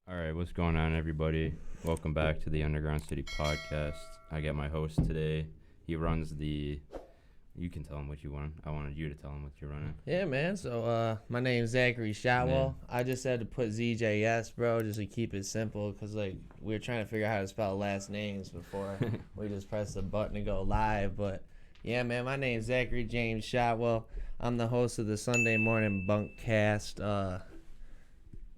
All right, what's going on, everybody? Welcome back to the Underground City Podcast. I got my host today. He runs the... You can tell him what you want. I wanted you to tell him what you're running. Yeah, man. So, my name's Zachary Shotwell. Yeah. I just had to put ZJS, bro, just to keep it simple, because, like, we were trying to figure out how to spell last names before we just pressed the button to go live. But, yeah, man, my name's Zachary James Shotwell. I'm the host of the Sunday Morning Bunkcast.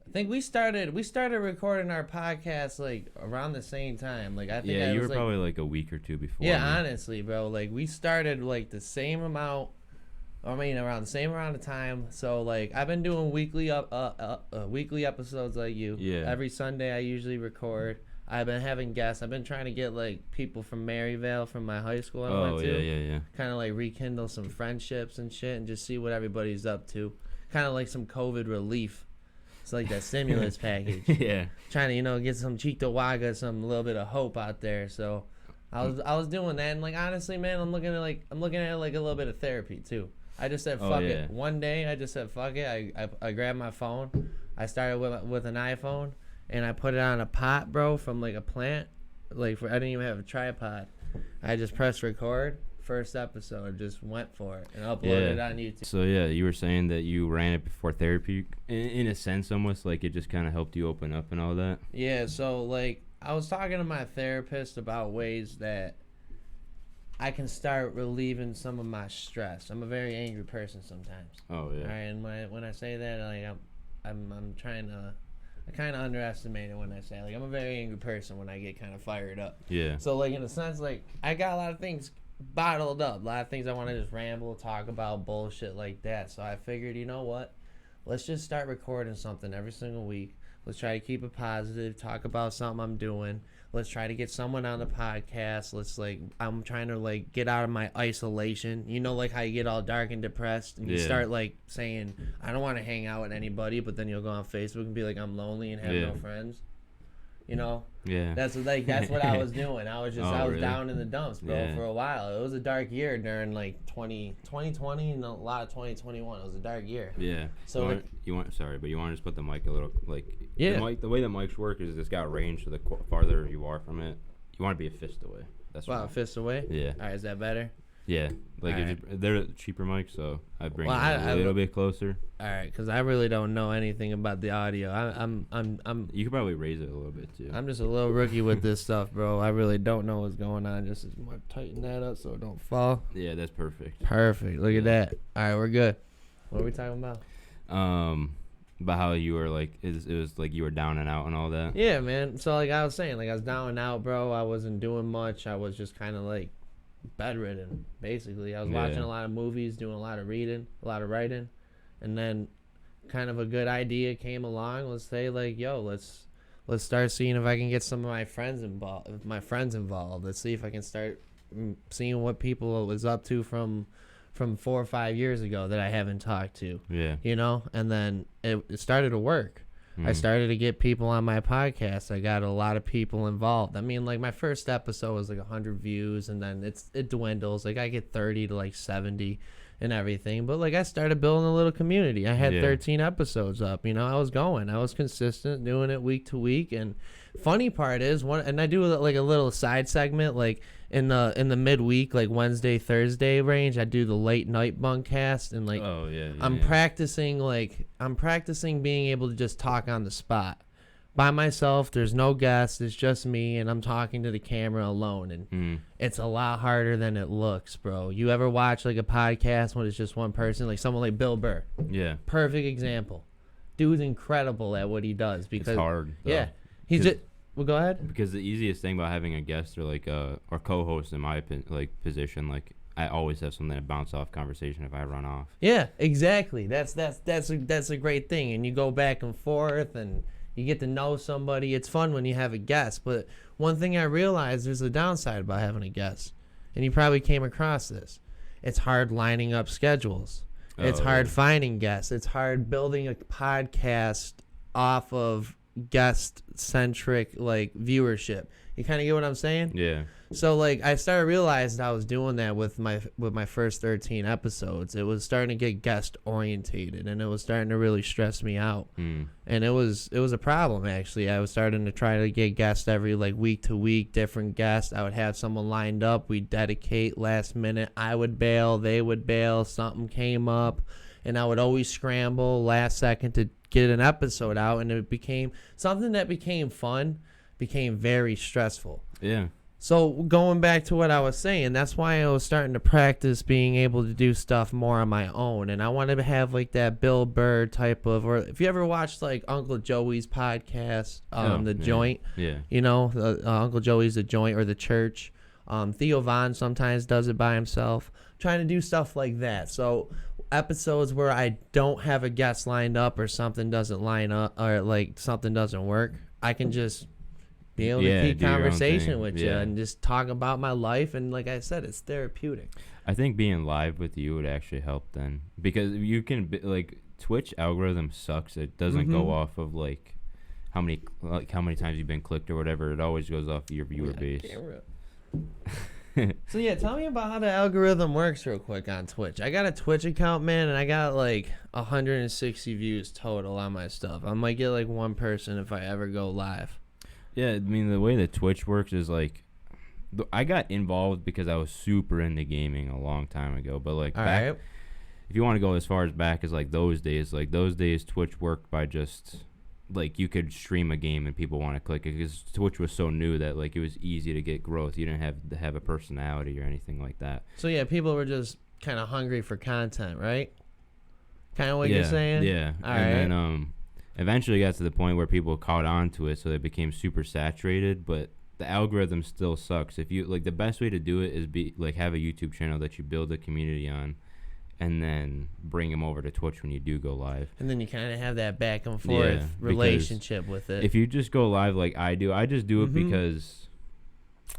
I think we started recording our podcast like around the same time. Like I think you were was, probably like a week or two before. Yeah, me. honestly, bro. Like we started like the same amount. Around the same amount of time. So like I've been doing weekly episodes like you. Yeah. Every Sunday I usually record. I've been having guests. I've been trying to get like people from Maryvale from my high school I went to. Yeah. Kind of like rekindle some friendships and shit and just see what everybody's up to. Kind of like some COVID relief. It's like that stimulus package. Yeah. Trying to, get some Cheektowaga, some little bit of hope out there. So I was doing that, and like honestly, man, I'm looking at it like a little bit of therapy too. I just said fuck it. One day I just said fuck it. I grabbed my phone. I started with an iPhone and I put it on a pot, bro, from like a plant. I didn't even have a tripod. I just pressed record. First episode, just went for it and uploaded it on YouTube. So yeah, you were saying that you ran it before therapy, in a sense, almost like it just kind of helped you open up and all that. Yeah, so like I was talking to my therapist about ways that I can start relieving some of my stress. I'm a very angry person sometimes. Oh yeah. All right, and when I say that, like I'm trying to. I kind of underestimate it when I say like I'm a very angry person when I get kind of fired up. Yeah. So like in a sense, like I got a lot of things bottled up, a lot of things I want to just ramble, talk about, bullshit like that. So I figured, you know what? Let's just start recording something every single week. Let's try to keep it positive, talk about something I'm doing. Let's try to get someone on the podcast. I'm trying to get out of my isolation. You know, like how you get all dark and depressed and you start saying, I don't want to hang out with anybody, but then you'll go on Facebook and be like, I'm lonely and have no friends. You know? Yeah. That's what I was doing. I was really? down in the dumps, bro, for a while. It was a dark year during 2020 and a lot of 2021. It was a dark year. Yeah. So you want to just put the mic a little yeah. The way the mics work is it's got range, so the farther you are from it, you want to be a fist away. That's a fist away. Yeah. All right, is that better? Yeah, they're cheaper mics, so I bring it a little bit closer. All right, because I really don't know anything about the audio. I'm. You could probably raise it a little bit too. I'm just a little rookie with this stuff, bro. I really don't know what's going on. Just tighten that up so it don't fall. Yeah, that's perfect. Perfect. Look at that. All right, we're good. What are we talking about? About how you were it was like you were down and out and all that. Yeah, man. So I was saying, I was down and out, bro. I wasn't doing much. I was just kind of bedridden, basically. I was watching a lot of movies, doing a lot of reading, a lot of writing, and then kind of a good idea came along. Let's say let's start seeing if I can get some of my friends involved. Let's see if I can start seeing what people was up to from 4 or 5 years ago that I haven't talked to. Yeah. You know, and then it started to work. I started to get people on my podcast. I got a lot of people involved. I mean, my first episode was 100 views, and then it dwindles. I get 30 to 70 and everything. But I started building a little community. I had 13 episodes up. You know, I was consistent, doing it week to week. And funny part is I do a little side segment in the midweek, Wednesday, Thursday range. I do the late night bunkcast, and I'm practicing being able to just talk on the spot by myself. There's no guests, it's just me, and I'm talking to the camera alone, and it's a lot harder than it looks, bro. You ever watch a podcast when it's just one person, someone like Bill Burr? Yeah. Perfect example. Dude's incredible at what he does because it's hard, though. Yeah. He's just well, go ahead. Because the easiest thing about having a guest or or co-host in my position, I always have something to bounce off conversation if I run off. Yeah, exactly. That's a great thing, and you go back and forth, and you get to know somebody. It's fun when you have a guest. But one thing I realized, there's a downside about having a guest, and you probably came across this. It's hard lining up schedules. It's hard finding guests. It's hard building a podcast off of guest centric like viewership. You kind of get what I'm saying? Yeah. So like I started realizing I was doing that with my first 13 episodes. It was starting to get guest orientated, and it was starting to really stress me out. And it was a problem actually. I was starting to try to get guests every like week to week, different guests. I would have someone lined up. We'd dedicate last minute. I would bail, they would bail, something came up, and I would always scramble last second to get an episode out, and it became something that became fun, became very stressful. Yeah. So going back to what I was saying, that's why I was starting to practice being able to do stuff more on my own. And I wanted to have like that Bill Burr type of, or if you ever watched like Uncle Joey's podcast, The Joint, you know, Uncle Joey's The Joint or The Church. Theo Von sometimes does it by himself, trying to do stuff like that. So episodes where I don't have a guest lined up or something doesn't line up or like something doesn't work, I can just be able to keep conversation with you and just talk about my life. And like I said, it's therapeutic. I think being live with you would actually help then, because you can like Twitch algorithm sucks. It doesn't go off of like how many times you've been clicked or whatever. It always goes off of your viewer base. So yeah, tell me about how the algorithm works real quick on Twitch. I got a Twitch account, man, and I got like 160 views total on my stuff. I might get like one person if I ever go live. Yeah, I mean, the way that Twitch works is like, I got involved because I was super into gaming a long time ago. But like, if you want to go as far as back as like those days, Twitch worked by just like you could stream a game and people want to click it, because Twitch was so new that like it was easy to get growth. You didn't have to have a personality or anything like that. So yeah, people were just kind of hungry for content, right? Kind of what you're saying? Yeah. And then eventually got to the point where people caught on to it, so it became super saturated, but the algorithm still sucks. If you like, the best way to do it is have a YouTube channel that you build a community on, and then bring them over to Twitch when you do go live. And then you kind of have that back and forth relationship with it. If you just go live like I do, I just do it because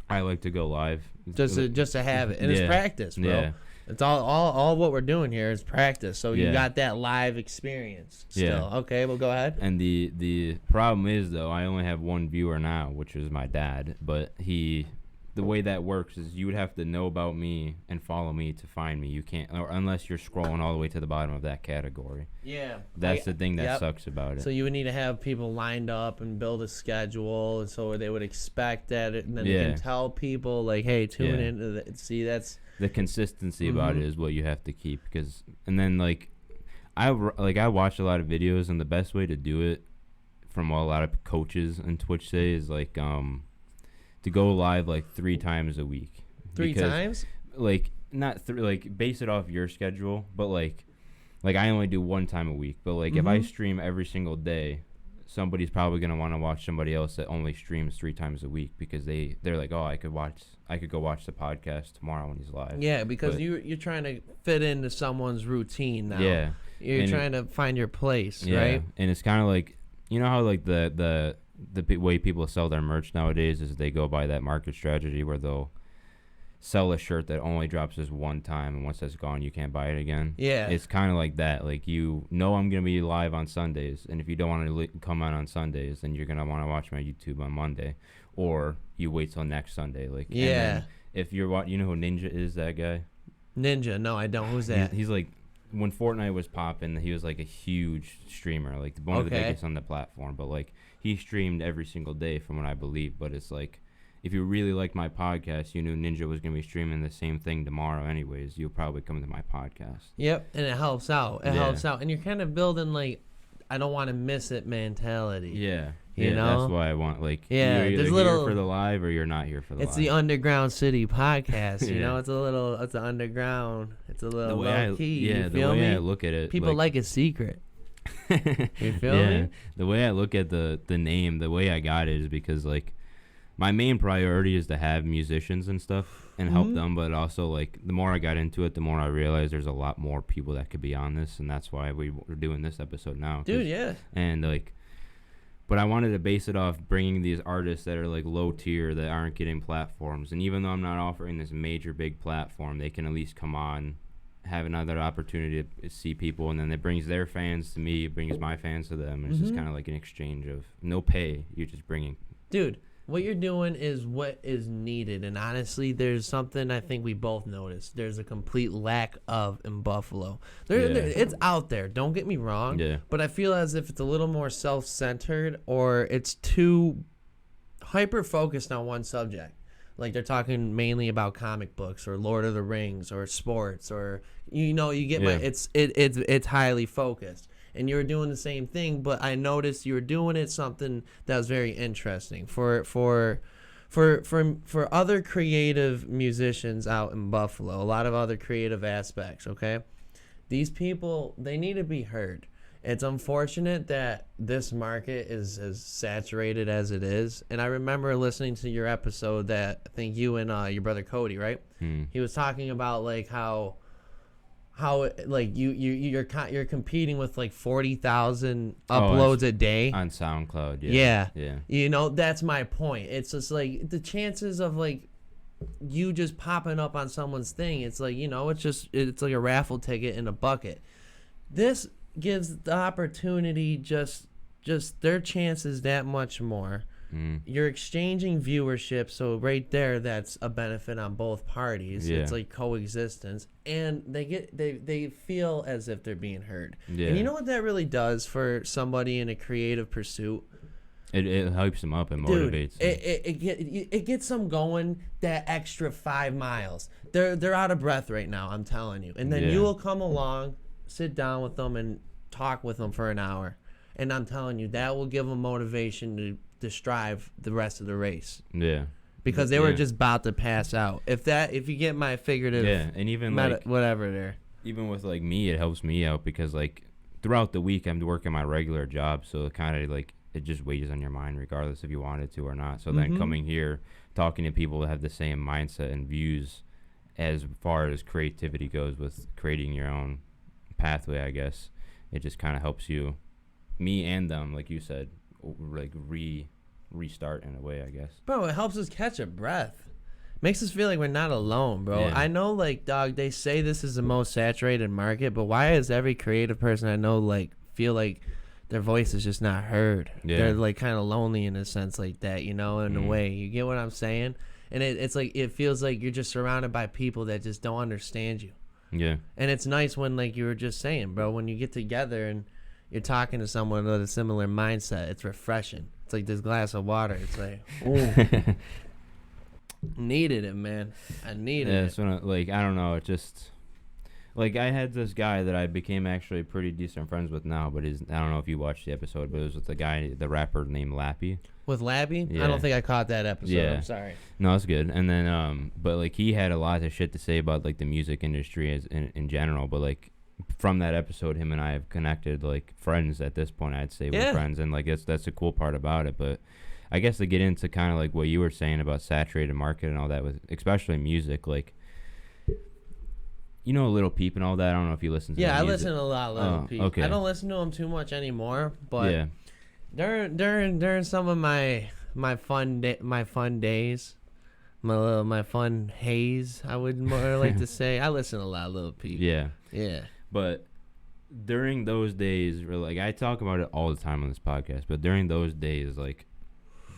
I like to go live. Just to have it. And it's practice, bro. Yeah. It's all what we're doing here is practice. So you got that live experience still. Yeah. Okay, well, go ahead. And the problem is, though, I only have one viewer now, which is my dad. But the way that works is you would have to know about me and follow me to find me. You can't, or unless you're scrolling all the way to the bottom of that category. Yeah. That's the thing that sucks about it. So you would need to have people lined up and build a schedule, and so they would expect that, and then you can tell people, like, hey, tune in. See, that's... The consistency about it is what you have to keep, and then like I watch a lot of videos, and the best way to do it, from what a lot of coaches on Twitch say, is like to go live like 3 times a week. Three times? Like not like base it off your schedule, but like I only do 1 time a week. But like if I stream every single day, somebody's probably gonna want to watch somebody else that only streams 3 times a week, because they're like, oh, I could go watch the podcast tomorrow when he's live. Yeah, because you're trying to fit into someone's routine now. Yeah, you're trying to find your place, right? And it's kind of like, you know how like the way people sell their merch nowadays is they go by that market strategy where they'll sell a shirt that only drops this 1 time, and once that's gone, you can't buy it again. Yeah, it's kind of like that. Like, you know, I'm gonna be live on Sundays, and if you don't want to come on Sundays, then you're gonna want to watch my YouTube on Monday, or you wait till next Sunday. Like, if you're you know who Ninja is, that guy? Ninja? No, I don't. Who's that? He's like, when Fortnite was popping, he was like a huge streamer, like one of the biggest on the platform. But like, he streamed every single day, from what I believe. But it's like, if you really liked my podcast, you knew Ninja was going to be streaming the same thing tomorrow anyways, you'll probably come to my podcast. Yep, and it helps out. It helps out. And you're kind of building, like, I don't want to miss it mentality. Yeah. You know? That's why I want, like, you're either here for the live or you're not here for the live. It's the Underground City podcast, you know? It's an underground. It's a little low-key. Yeah, the way I look at it. People like a secret. You feel me? The way I look at the name, the way I got it is because, like, my main priority is to have musicians and stuff and help them, but also, like, the more I got into it, the more I realized there's a lot more people that could be on this, and that's why we're doing this episode now. Dude, yeah. And, like, but I wanted to base it off bringing these artists that are, like, low tier, that aren't getting platforms, and even though I'm not offering this major big platform, they can at least come on have another opportunity to see people, and then it brings their fans to me, it brings my fans to them. It's just kind of like an exchange of no pay. You're just bringing. Dude, what you're doing is what is needed, and honestly, there's something I think we both noticed. There's a complete lack of in Buffalo. It's out there. Don't get me wrong. Yeah. But I feel as if it's a little more self-centered, or it's too hyper-focused on one subject. Like they're talking mainly about comic books or Lord of the Rings or sports, or you get my. It's highly focused. And you were doing the same thing, but I noticed you were doing it something that was very interesting for other creative musicians out in Buffalo. A lot of other creative aspects. Okay, these people, they need to be heard. It's unfortunate that this market is as saturated as it is. And I remember listening to your episode that I think you and your brother Cody, right? He was talking about like how like you're competing with like 40,000 uploads a day on SoundCloud. Yeah. Yeah. That's my point. It's just like the chances of like you just popping up on someone's thing, it's like, it's like a raffle ticket in a bucket. This gives the opportunity just their chances that much more. You're exchanging viewership, so right there, that's a benefit on both parties. It's like coexistence, and they feel as if they're being heard. And you know what that really does for somebody in a creative pursuit? It hypes them up and motivates them. It gets them going that extra 5 miles. They're out of breath right now, I'm telling you. And then you will come along, sit down with them, and talk with them for an hour. And I'm telling you, that will give them motivation to strive the rest of the race. Yeah. Because they were just about to pass out. If you get my figurative, and even whatever there. Even with like me, it helps me out because like throughout the week I'm working my regular job, so it kind of like it just weighs on your mind regardless if you wanted to or not. So then coming here, talking to people that have the same mindset and views as far as creativity goes with creating your own pathway, I guess it just kind of helps you, me and them, like you said, like restart in a way, I guess. Bro, it helps us catch a breath. Makes us feel like we're not alone, bro. Yeah. I know, like, dog, they say this is the most saturated market, but why is every creative person I know, like, feel like their voice is just not heard? Yeah. They're, like, kind of lonely in a sense like that, in a way. You get what I'm saying? And it's like, it feels like you're just surrounded by people that just don't understand you. Yeah. And it's nice when, like you were just saying, bro, when you get together and you're talking to someone with a similar mindset, it's refreshing. It's like this glass of water. It's like, ooh. Needed it, man. I needed it. So like, I don't know. It just, like, I had this guy that I became actually pretty decent friends with now, but I don't know if you watched the episode, but it was with the rapper named Lappy. With Lappy? Yeah. I don't think I caught that episode. Yeah. I'm sorry. No, it's good. And then, but like he had a lot of shit to say about like the music industry as in general, but like from that episode, him and I have connected like friends at this point. I'd say we're friends, and like that's the cool part about it. But I guess to get into kind of like what you were saying about saturated market and all that, with especially music, like Lil Peep and all that. I don't know if you listen to. Yeah, I listen to a lot of Lil Peep. Okay. I don't listen to him too much anymore, but during some of my fun days, my fun haze, I would more like to say, I listen to a lot of Lil Peep. Yeah. Yeah. But during those days, like I talk about it all the time on this podcast, but during those days, like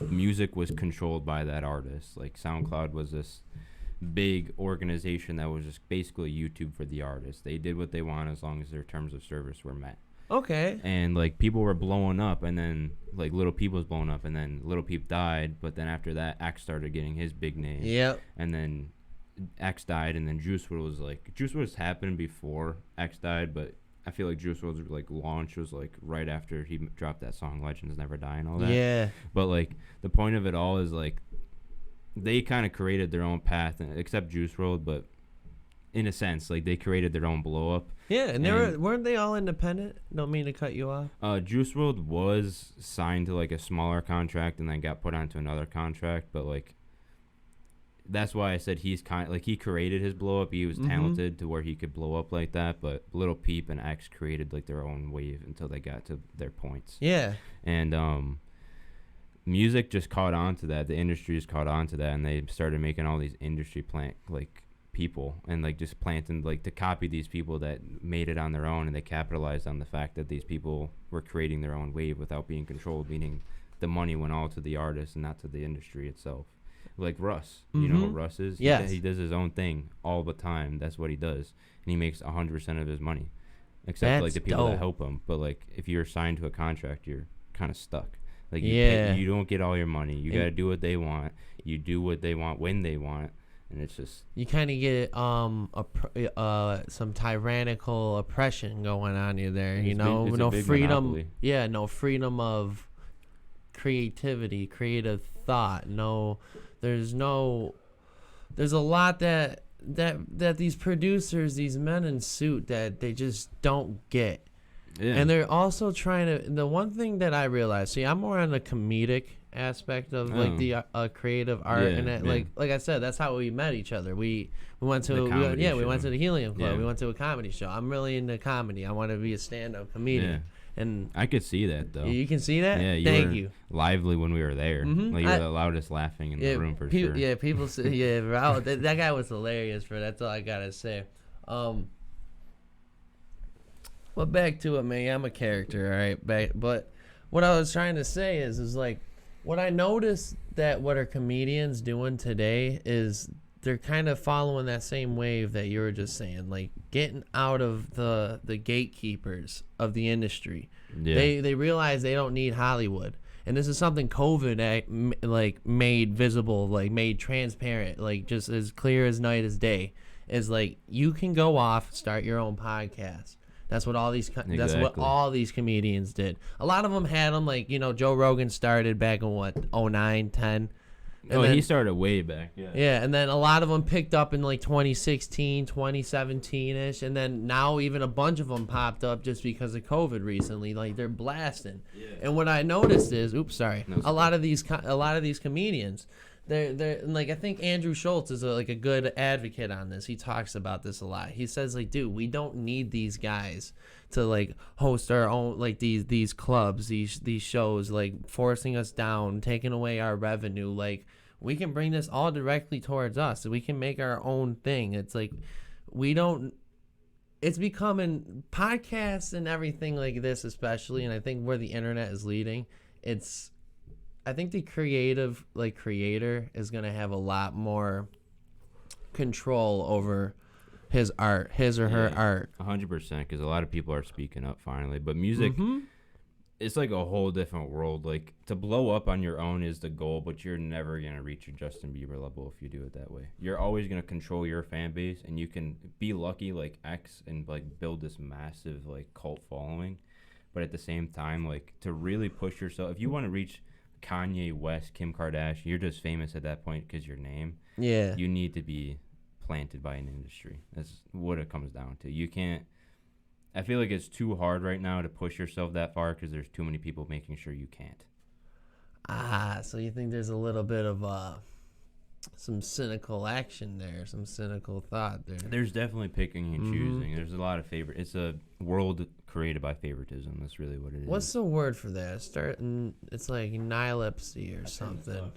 music was controlled by that artist. Like SoundCloud was this big organization that was just basically YouTube for the artists. They did what they want as long as their terms of service were met. Okay. And like people were blowing up, and then like Lil Peep was blowing up, and then Lil Peep died, but then after that X started getting his big name. Yep. And then X died, and then Juice WRLD was happening before X died, but I feel like Juice WRLD's like launch was like right after he dropped that song Legends Never Die and all that. Yeah. But like the point of it all is like they kind of created their own path, except Juice WRLD, but in a sense, like they created their own blow up. Yeah, and weren't they all independent? Don't mean to cut you off. Juice WRLD was signed to like a smaller contract and then got put onto another contract, but like that's why I said he's kind of like he created his blow up. He was talented to where he could blow up like that, but Lil Peep and X created like their own wave until they got to their points. Yeah. And music just caught on to that. The industry just caught on to that, and they started making all these industry people and like just planting like to copy these people that made it on their own, and they capitalized on the fact that these people were creating their own wave without being controlled, meaning the money went all to the artist and not to the industry itself. Like Russ, you know what Russ is? Yes. He does his own thing all the time. That's what he does, and he makes 100% of his money, except like the people that help him. But like if you're signed to a contract, you're kind of stuck. Like you don't get all your money. You gotta do what they want. You do what they want when they want, and it's just you kind of get some tyrannical oppression going on you there. You know, no freedom. Monopoly. Yeah, no freedom of creativity, creative thought. No, there's a lot that these producers, these men in suit, that they just don't get. Yeah. And they're also trying to. The one thing that I realized, see, I'm more on the comedic aspect of like the creative art, and that, like I said, that's how we met each other. We went to we went to the Helium Club. We went to a comedy show. I'm really into comedy. I want to be a stand-up comedian. Yeah. And I could see that though. You can see that. Yeah, Thank you. Lively when we were there. Like you were the loudest laughing in the room for sure. Yeah, people say that guy was hilarious. That's all I gotta say. Well, back to it, man. I'm a character, all right. But what I was trying to say is like, what I noticed that what our comedians doing today is they're kind of following that same wave that you were just saying, like getting out of the gatekeepers of the industry. Yeah. They realize they don't need Hollywood. And this is something COVID like made visible, like made transparent, like just as clear as night as day. Is like you can go off, start your own podcast. That's what all these comedians did. A lot of them had them, like, you know, Joe Rogan started back in 09, 10. He started way back. Yeah, and then a lot of them picked up in like 2016, 2017ish, and then now even a bunch of them popped up just because of COVID recently. Like they're blasting. Yeah. And what I noticed is, a lot of these comedians, they're like, I think Andrew Schultz is a good advocate on this. He talks about this a lot. He says like, dude, we don't need these guys to like host our own, like these clubs, these shows, like forcing us down, taking away our revenue. Like we can bring this all directly towards us. We can make our own thing. It's like it's becoming podcasts and everything like this, especially, and I think where the internet is leading, I think the creator is going to have a lot more control over his art, his or her art. 100%, because a lot of people are speaking up finally. But music, it's like a whole different world. Like, to blow up on your own is the goal, but you're never going to reach your Justin Bieber level if you do it that way. You're always going to control your fan base, and you can be lucky like X and like build this massive like cult following. But at the same time, like, to really push yourself, if you want to reach Kanye West, Kim Kardashian, you're just famous at that point because your name. Yeah. You need to be planted by an industry. That's what it comes down to. You can't. I feel like it's too hard right now to push yourself that far because there's too many people making sure you can't. So you think there's a little bit of some cynical action there, some cynical thought there. There's definitely picking and choosing. There's a lot of favorite. It's a world created by favoritism. That's really what it is. What's the word for that? It's like nihilepsy or something.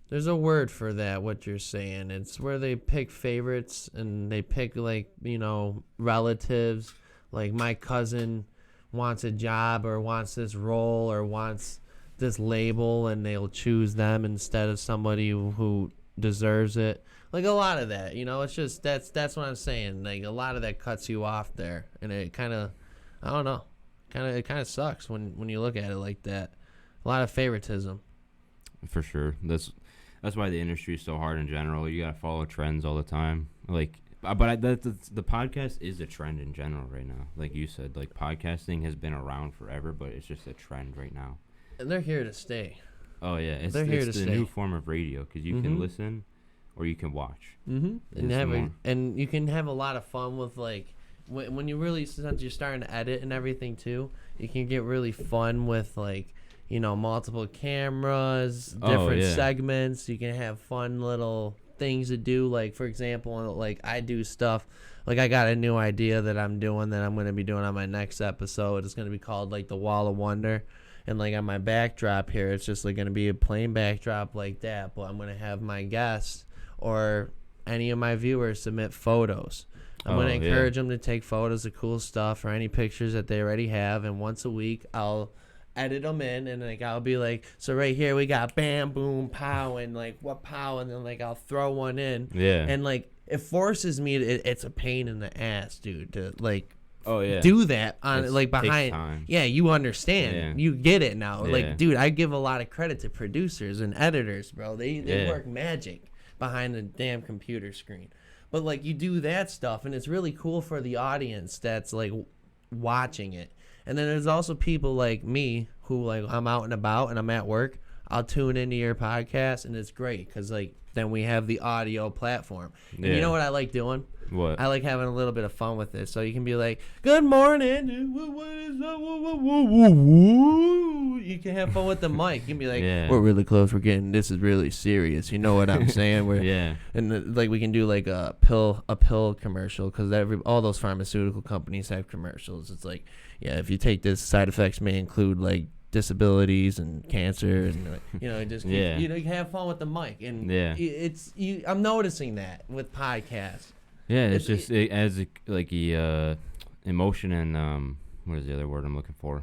There's a word for that, what you're saying. It's where they pick favorites and they pick, like, you know, relatives. Like, my cousin wants a job or wants this role or wants this label, and they'll choose them instead of somebody who deserves it. Like, a lot of that, you know, it's just, that's what I'm saying. Like, a lot of that cuts you off there. And it kind of, I don't know, it kind of sucks when you look at it like that. A lot of favoritism. For sure. That's why the industry is so hard in general. You got to follow trends all the time. Like, but the podcast is a trend in general right now. Like you said, like, podcasting has been around forever, but it's just a trend right now. And they're here to stay. Oh, yeah. It's the new form of radio because you can listen or you can watch. And you can have a lot of fun with, like, when you really, since you're starting to edit and everything too, you can get really fun with, like, you know, multiple cameras, different segments. You can have fun little things to do. Like, for example, like, I do stuff. Like, I got a new idea that I'm doing that I'm going to be doing on my next episode. It's going to be called, like, the Wall of Wonder. And, like, on my backdrop here, it's just, like, going to be a plain backdrop like that. But I'm going to have my guests or any of my viewers submit photos. I'm going to encourage them to take photos of cool stuff or any pictures that they already have. And once a week, I'll edit them in. And, like, I'll be like, so right here, we got bam, boom, pow, and, like, what pow? And then, like, I'll throw one in. Yeah. And, like, it forces me to, it's a pain in the ass, dude, to, like, yeah. do that on like behind. Time. Yeah, you understand. Yeah. You get it now. Yeah. Like, dude, I give a lot of credit to producers and editors, bro. They work magic behind the damn computer screen. But, like, you do that stuff, and it's really cool for the audience that's, like, watching it. And then there's also people like me who, like, I'm out and about and I'm at work. I'll tune into your podcast, and it's great because, like, then we have the audio platform. And you know what I like doing? What? I like having a little bit of fun with this. So you can be like, good morning. What is that? You can have fun with the mic. You can be like, we're really close. This is really serious. You know what I'm saying? And like we can do like a pill commercial because all those pharmaceutical companies have commercials. It's like, if you take this, side effects may include like disabilities and cancer, and you can have fun with the mic. And I'm noticing that with podcasts. Yeah, it's just it adds emotion and what is the other word I'm looking for?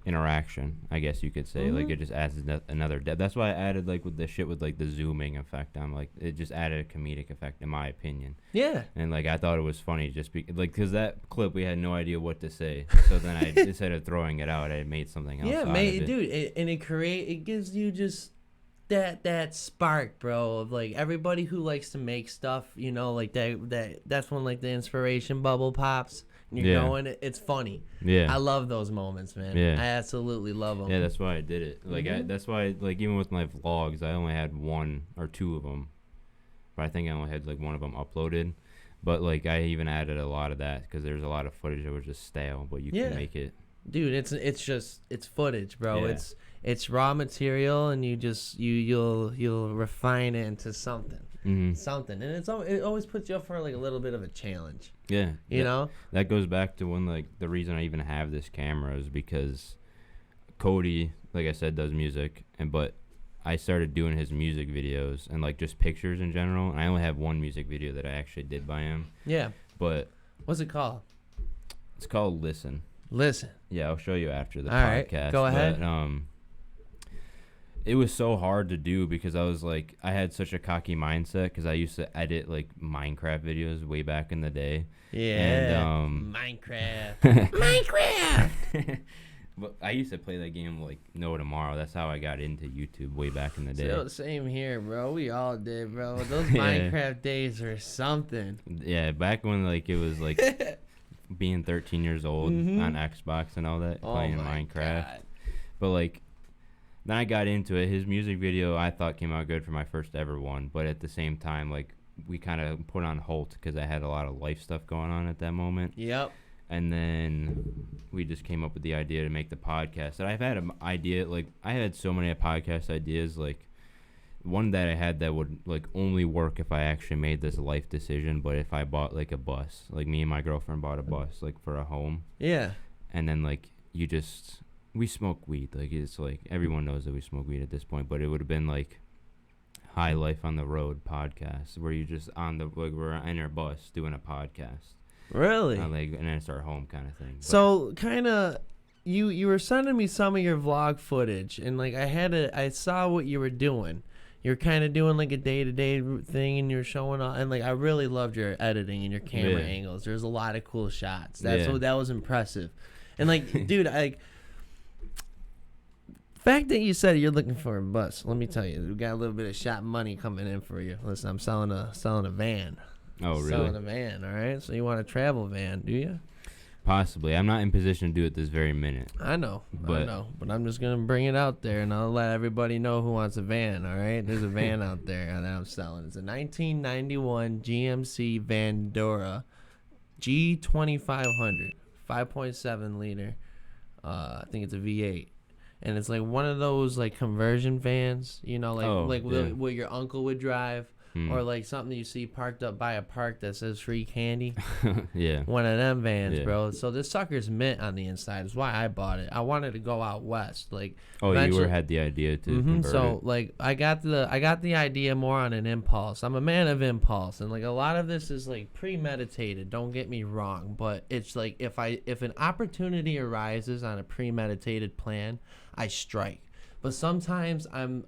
Interaction, I guess you could say. Like, it just adds another depth. That's why I added, like, with the shit with, like, the zooming effect. I'm like, it just added a comedic effect, in my opinion. Yeah. And, like, I thought it was funny just because that clip, we had no idea what to say. So then I, instead of throwing it out, I made something else out of it. Dude, it gives you just that spark, bro, of, like, everybody who likes to make stuff, like that's when, like, the inspiration bubble pops. And you're going, it's funny. Yeah. I love those moments, man. Yeah. I absolutely love them. Yeah, that's why I did it. Like, that's why, like, even with my vlogs, I only had one or two of them. But I think I only had, like, one of them uploaded. But, like, I even added a lot of that because there's a lot of footage that was just stale, but you can make it. Dude, it's footage, bro. Yeah. It's raw material, and you'll refine it into something. Something, and it always puts you up for like a little bit of a challenge. Yeah, you know that goes back to when, like, the reason I even have this camera is because Cody, like I said, does music, but I started doing his music videos and, like, just pictures in general. And I only have one music video that I actually did by him. Yeah, but what's it called? It's called Listen. Yeah, I'll show you after the podcast. Right, go ahead. But, it was so hard to do because I had such a cocky mindset because I used to edit, like, Minecraft videos way back in the day. Yeah, and, Minecraft. But I used to play that game like no tomorrow. That's how I got into YouTube way back in the day. So, same here, bro. We all did, bro. Those Minecraft days were something. Yeah, back when, like, it was like being 13 years old on Xbox and all that, playing Minecraft. God. But, like, then I got into it. His music video I thought came out good for my first ever one, but at the same time, like, we kind of put on hold because I had a lot of life stuff going on at that moment. Yep. And then we just came up with the idea to make the podcast. And I've had an idea, like, I had so many podcast ideas, like, one that I had that would, like, only work if I actually made this life decision, but if I bought, like, a bus, like, me and my girlfriend bought a bus, like, for a home. Yeah. And then, like, we smoke weed. Like, it's like everyone knows that we smoke weed at this point, but it would have been like High Life on the Road podcast where you just we're in our bus doing a podcast. Really? And then it's our home kind of thing. So kind of you were sending me some of your vlog footage, and, like, I saw what you were doing. You're kind of doing, like, a day-to-day thing, and you're showing off, and, like, I really loved your editing and your camera angles. There's a lot of cool shots. That was impressive. And, like, dude, fact that you said you're looking for a bus, let me tell you, we got a little bit of shop money coming in for you. Listen, I'm selling a van. Oh, really? Selling a van, all right? So you want a travel van, do you? Possibly. I'm not in position to do it this very minute. I know. But I'm just going to bring it out there, and I'll let everybody know who wants a van, all right? There's a van out there that I'm selling. It's a 1991 GMC Vandora G2500, 5.7 liter. I think it's a V8. And it's like one of those, like, conversion vans, what your uncle would drive. or like something you see parked up by a park that says free candy. Yeah. One of them vans, Yeah. bro. So this sucker's mint on the inside. Is why I bought it. I wanted to go out west, like. Oh, you had the idea to convert So it. like I got the idea more on an impulse. I'm a man of impulse, and like a lot of this is like premeditated. Don't get me wrong, but it's like if an opportunity arises on a premeditated plan, I strike. But sometimes I'm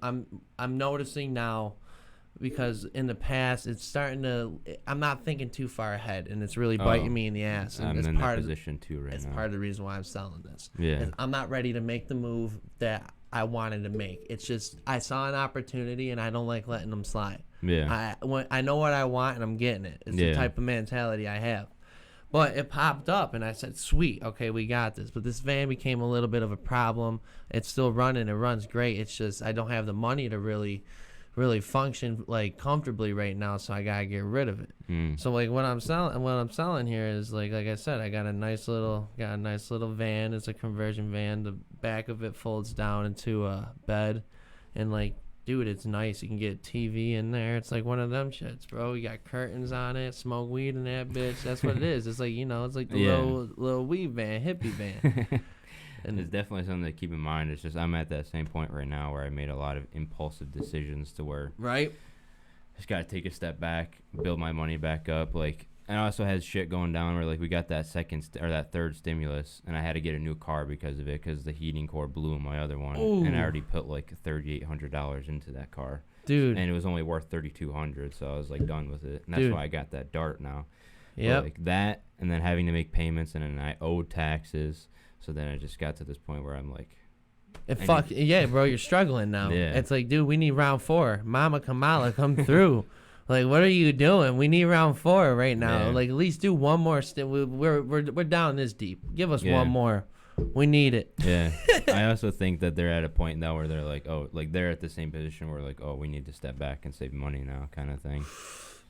noticing now, because in the past I'm not thinking too far ahead, and it's really biting me in the ass. And I'm it's in part that of position too right it's now. part of the reason why I'm selling this. Yeah. I'm not ready to make the move that I wanted to make. It's just I saw an opportunity, and I don't like letting them slide. Yeah. I know what I want, and I'm getting it. It's the type of mentality I have. But it popped up, and I said, sweet, okay, we got this. But this van became a little bit of a problem. It's still running. It runs great. It's just I don't have the money to really function like comfortably right now, so I gotta get rid of it. So like what I'm selling here is like I said, I got a nice little van. It's a conversion van. The back of it folds down into a bed, and like, dude, it's nice. You can get TV in there. It's like one of them shits, bro. You got curtains on it, smoke weed in that bitch. That's what it is. It's like, it's like the little weed van, hippie van. And it's definitely something to keep in mind. It's just I'm at that same point right now where I made a lot of impulsive decisions to where right. Just gotta take a step back, build my money back up. Like, and I also had shit going down where like we got that that third stimulus, and I had to get a new car because of it, because the heating core blew in my other one. Ooh. And I already put like $3,800 into that car, dude. And it was only worth $3,200, so I was like done with it. And that's why I got that Dart now. Yeah. Like that, and then having to make payments, and then I owed taxes. So then I just got to this point where I'm like, yeah, bro, you're struggling now. Yeah. It's like, dude, we need round 4. Mama Kamala, come through. Like, what are you doing? We need round 4 right now. Yeah. Like, at least do one more. We're down this deep. Give us one more. We need it. Yeah. I also think that they're at a point now where they're like, oh, like they're at the same position where like, oh, we need to step back and save money now, kind of thing.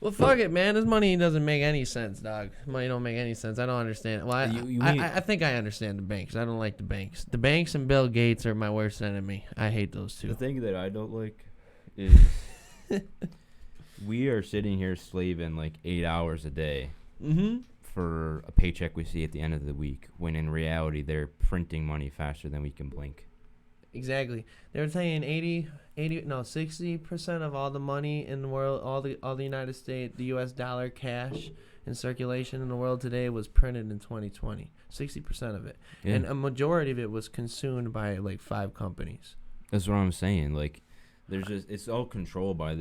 Well, fuck it, man. This money doesn't make any sense, dog. Money don't make any sense. I don't understand. Well, I think I understand the banks. I don't like the banks. The banks and Bill Gates are my worst enemy. I hate those two. The thing that I don't like is we are sitting here slaving like 8 hours a day for a paycheck we see at the end of the week, when in reality they're printing money faster than we can blink. Exactly. They were saying 60% of all the money in the world, all the United States, the U.S. dollar cash in circulation in the world today was printed in 2020. 60% of it. Yeah. And a majority of it was consumed by like 5 companies. That's what I'm saying. Like, it's all controlled by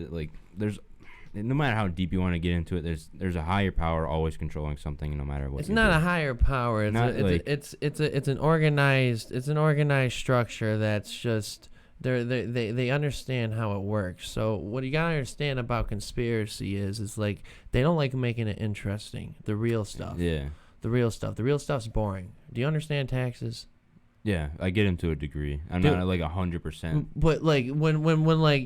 no matter how deep you want to get into it, there's a higher power always controlling something, no matter what. It's not a higher power. It's an organized structure that's just they understand how it works. So what you gotta understand about conspiracy is like they don't like making it interesting. The real stuff. Yeah. The real stuff. The real stuff's boring. Do you understand taxes? Yeah, I get him to a degree. I'm not like 100%. But like when like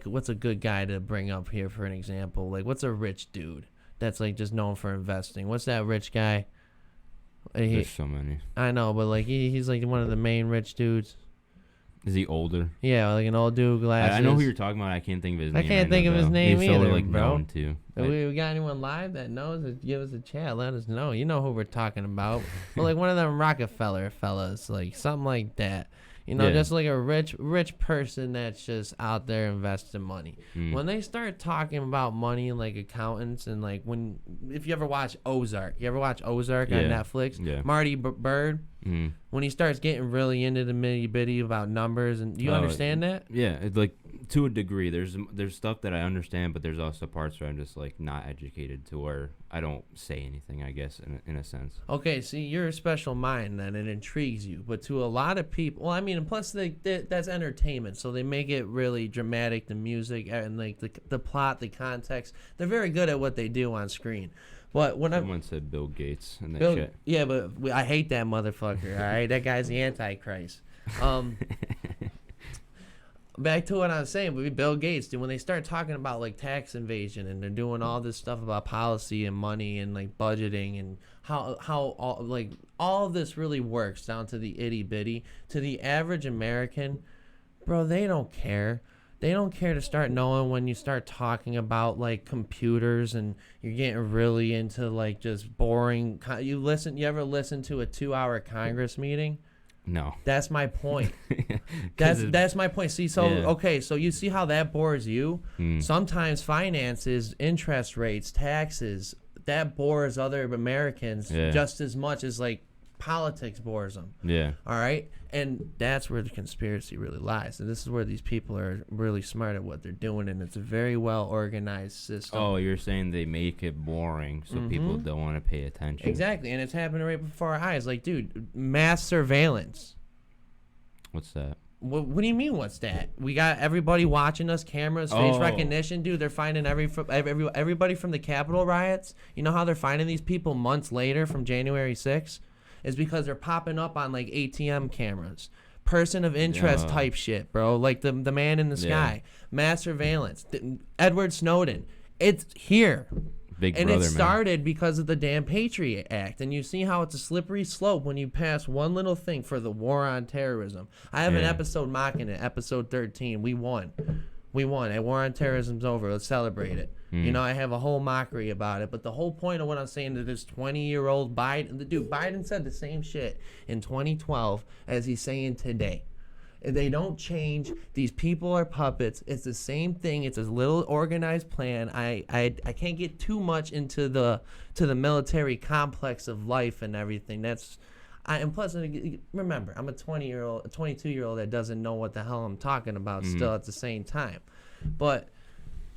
what's a good guy to bring up here for an example? Like what's a rich dude that's like just known for investing? What's that rich guy? There's so many. I know, but like he's like one of the main rich dudes. Is he older? Yeah, like an old dude, glasses. I know who you're talking about. I can't think of his name. I can't think of his name He's either, so, like, bro. known too. We got anyone live that knows? Give us a chat. Let us know. You know who we're talking about. But like one of them Rockefeller fellas, like something like that. Just like a rich person that's just out there investing money. When they start talking about money, like accountants, and like if you ever watch Ozark, on Netflix? Yeah. Marty Bird, when he starts getting really into the nitty bitty about numbers, and do you understand that? Yeah, it's like to a degree. There's stuff that I understand, but there's also parts where I'm just like not educated to where I don't say anything, I guess, in a sense. Okay, see, you're a special mind then. It intrigues you. But to a lot of people, well, I mean, and plus that's entertainment, so they make it really dramatic, the music and like the plot, the context. They're very good at what they do on screen. But when someone said Bill Gates and that shit. Yeah, but I hate that motherfucker. All right, that guy's the Antichrist. Back to what I was saying, but Bill Gates, when they start talking about like tax invasion and they're doing all this stuff about policy and money and like budgeting and how all of this really works down to the itty bitty, to the average American, bro, they don't care. They don't care to start knowing when you start talking about like computers and you're getting really into like just boring. You ever listen to a 2-hour Congress meeting? No. That's my point. That's my point. See, so Yeah. okay, so you see how that bores you? Sometimes finances, interest rates, taxes, that bores other Americans just as much as like politics bores them. Yeah. All right? And that's where the conspiracy really lies. And this is where these people are really smart at what they're doing, and it's a very well organized system. Oh, you're saying they make it boring so people don't want to pay attention. Exactly, and it's happening right before our eyes. Like, dude, mass surveillance. What's that? What do you mean? What's that? We got everybody watching us, cameras, face recognition, dude. They're finding everybody from the Capitol riots. You know how they're finding these people months later from January 6th? Is because they're popping up on like ATM cameras. Person of interest type shit, bro. Like the man in the sky. Mass surveillance. Edward Snowden. It's here. Big and brother, it started because of the damn Patriot Act. And you see how it's a slippery slope when you pass one little thing for the war on terrorism. I have an episode mocking it, episode 13. We won. We won. And war on terrorism's over. Let's celebrate it. You know, I have a whole mockery about it. But the whole point of what I'm saying to this 20-year-old Biden said the same shit in 2012 as he's saying today. They don't change. These people are puppets. It's the same thing. It's a little organized plan. I can't get too much into the military complex of life and everything. And plus, remember, I'm a 22-year-old that doesn't know what the hell I'm talking about still at the same time. But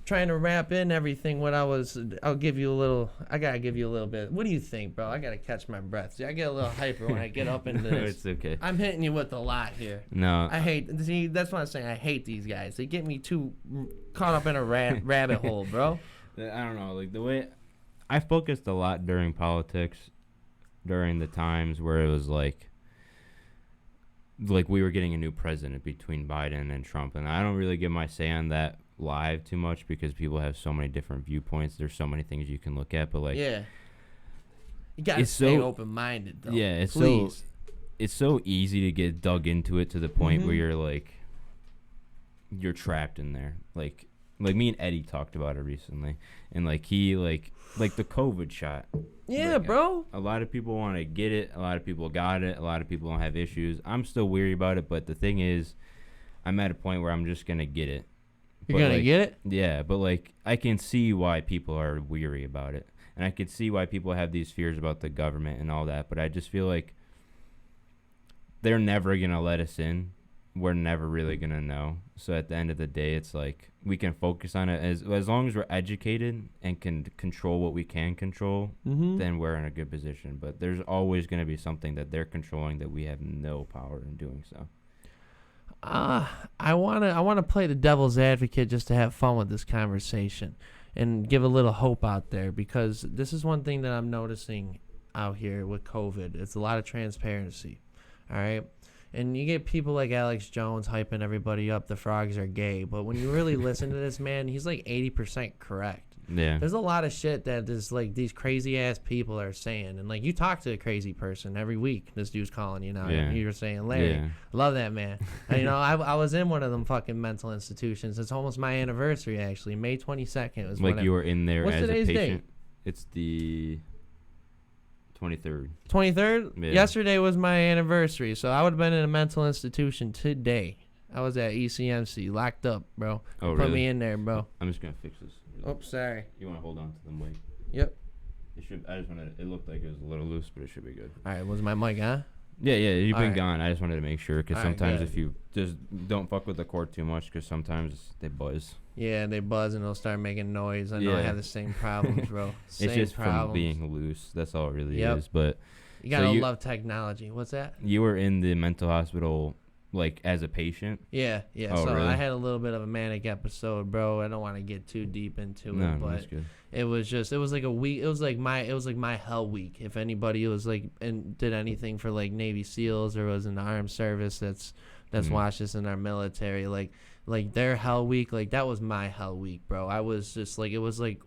trying to wrap in everything, I gotta give you a little bit. What do you think, bro? I gotta catch my breath. See, I get a little hyper when I get up into this. It's okay. I'm hitting you with a lot here. No. That's what I'm saying. I hate these guys. They get me too caught up in a rabbit hole, bro. I don't know. Like, the way I focused a lot during politics, during the times where it was like we were getting a new president between Biden and Trump. And I don't really give my say on that live too much because people have so many different viewpoints. There's so many things you can look at, but like, yeah, you gotta stay open-minded though. Yeah, it's so easy to get dug into it to the point where you're like, you're trapped in there. Like me and Eddie talked about it recently, and like he like the COVID shot. Yeah, like, bro. A lot of people want to get it. A lot of people got it. A lot of people don't have issues. I'm still weary about it, but the thing is, I'm at a point where I'm just gonna get it. You're gonna get it? Yeah, but like I can see why people are weary about it, and I can see why people have these fears about the government and all that. But I just feel like they're never gonna let us in. We're never really gonna know. So at the end of the day, it's like we can focus on it as long as we're educated and can control what we can control. Then we're in a good position. But there's always gonna be something that they're controlling that we have no power in doing so. I wanna play the devil's advocate just to have fun with this conversation and give a little hope out there, because this is one thing that I'm noticing out here with COVID. It's a lot of transparency. All right. And you get people like Alex Jones hyping everybody up, the frogs are gay. But when you really listen to this man, he's like 80% correct. Yeah. There's a lot of shit that is like these crazy ass people are saying. And like you talk to a crazy person every week. This dude's calling you now. Yeah. You're saying, Larry, love that man. And, you know, I was in one of them fucking mental institutions. It's almost my anniversary, actually. May 22nd was like you were in there as a patient. Date? It's the 23rd. 23rd? Yeah. Yesterday was my anniversary, so I would have been in a mental institution today. I was at ECMC, locked up, bro. Oh, Put really? me in there, bro. I'm just gonna fix this. Oops, sorry. You want to hold on to them, wait. Yep. It should. I just wanted. It looked like it was a little loose, but it should be good. All right, was my mic on? Yeah. You've been Alright. gone. I just wanted to make sure because Alright, sometimes good. if you just don't fuck with the cord too much, because sometimes they buzz. Yeah, they buzz and they'll start making noise. I know I Yeah. have the same problems, bro. Same It's just problems. from being loose. That's all it really Yep. is. But You gotta so love technology. What's that? you were in the mental hospital, like as a patient. Yeah. Oh, So really? I had a little bit of a manic episode, bro. I don't want to get too deep into No, it, that's but good. it was like a week. It was like my hell week. If anybody was like and did anything for like Navy SEALs or was in the armed service, that's watched this in our military, like their hell week, like that was my hell week, bro. I was just like, it was like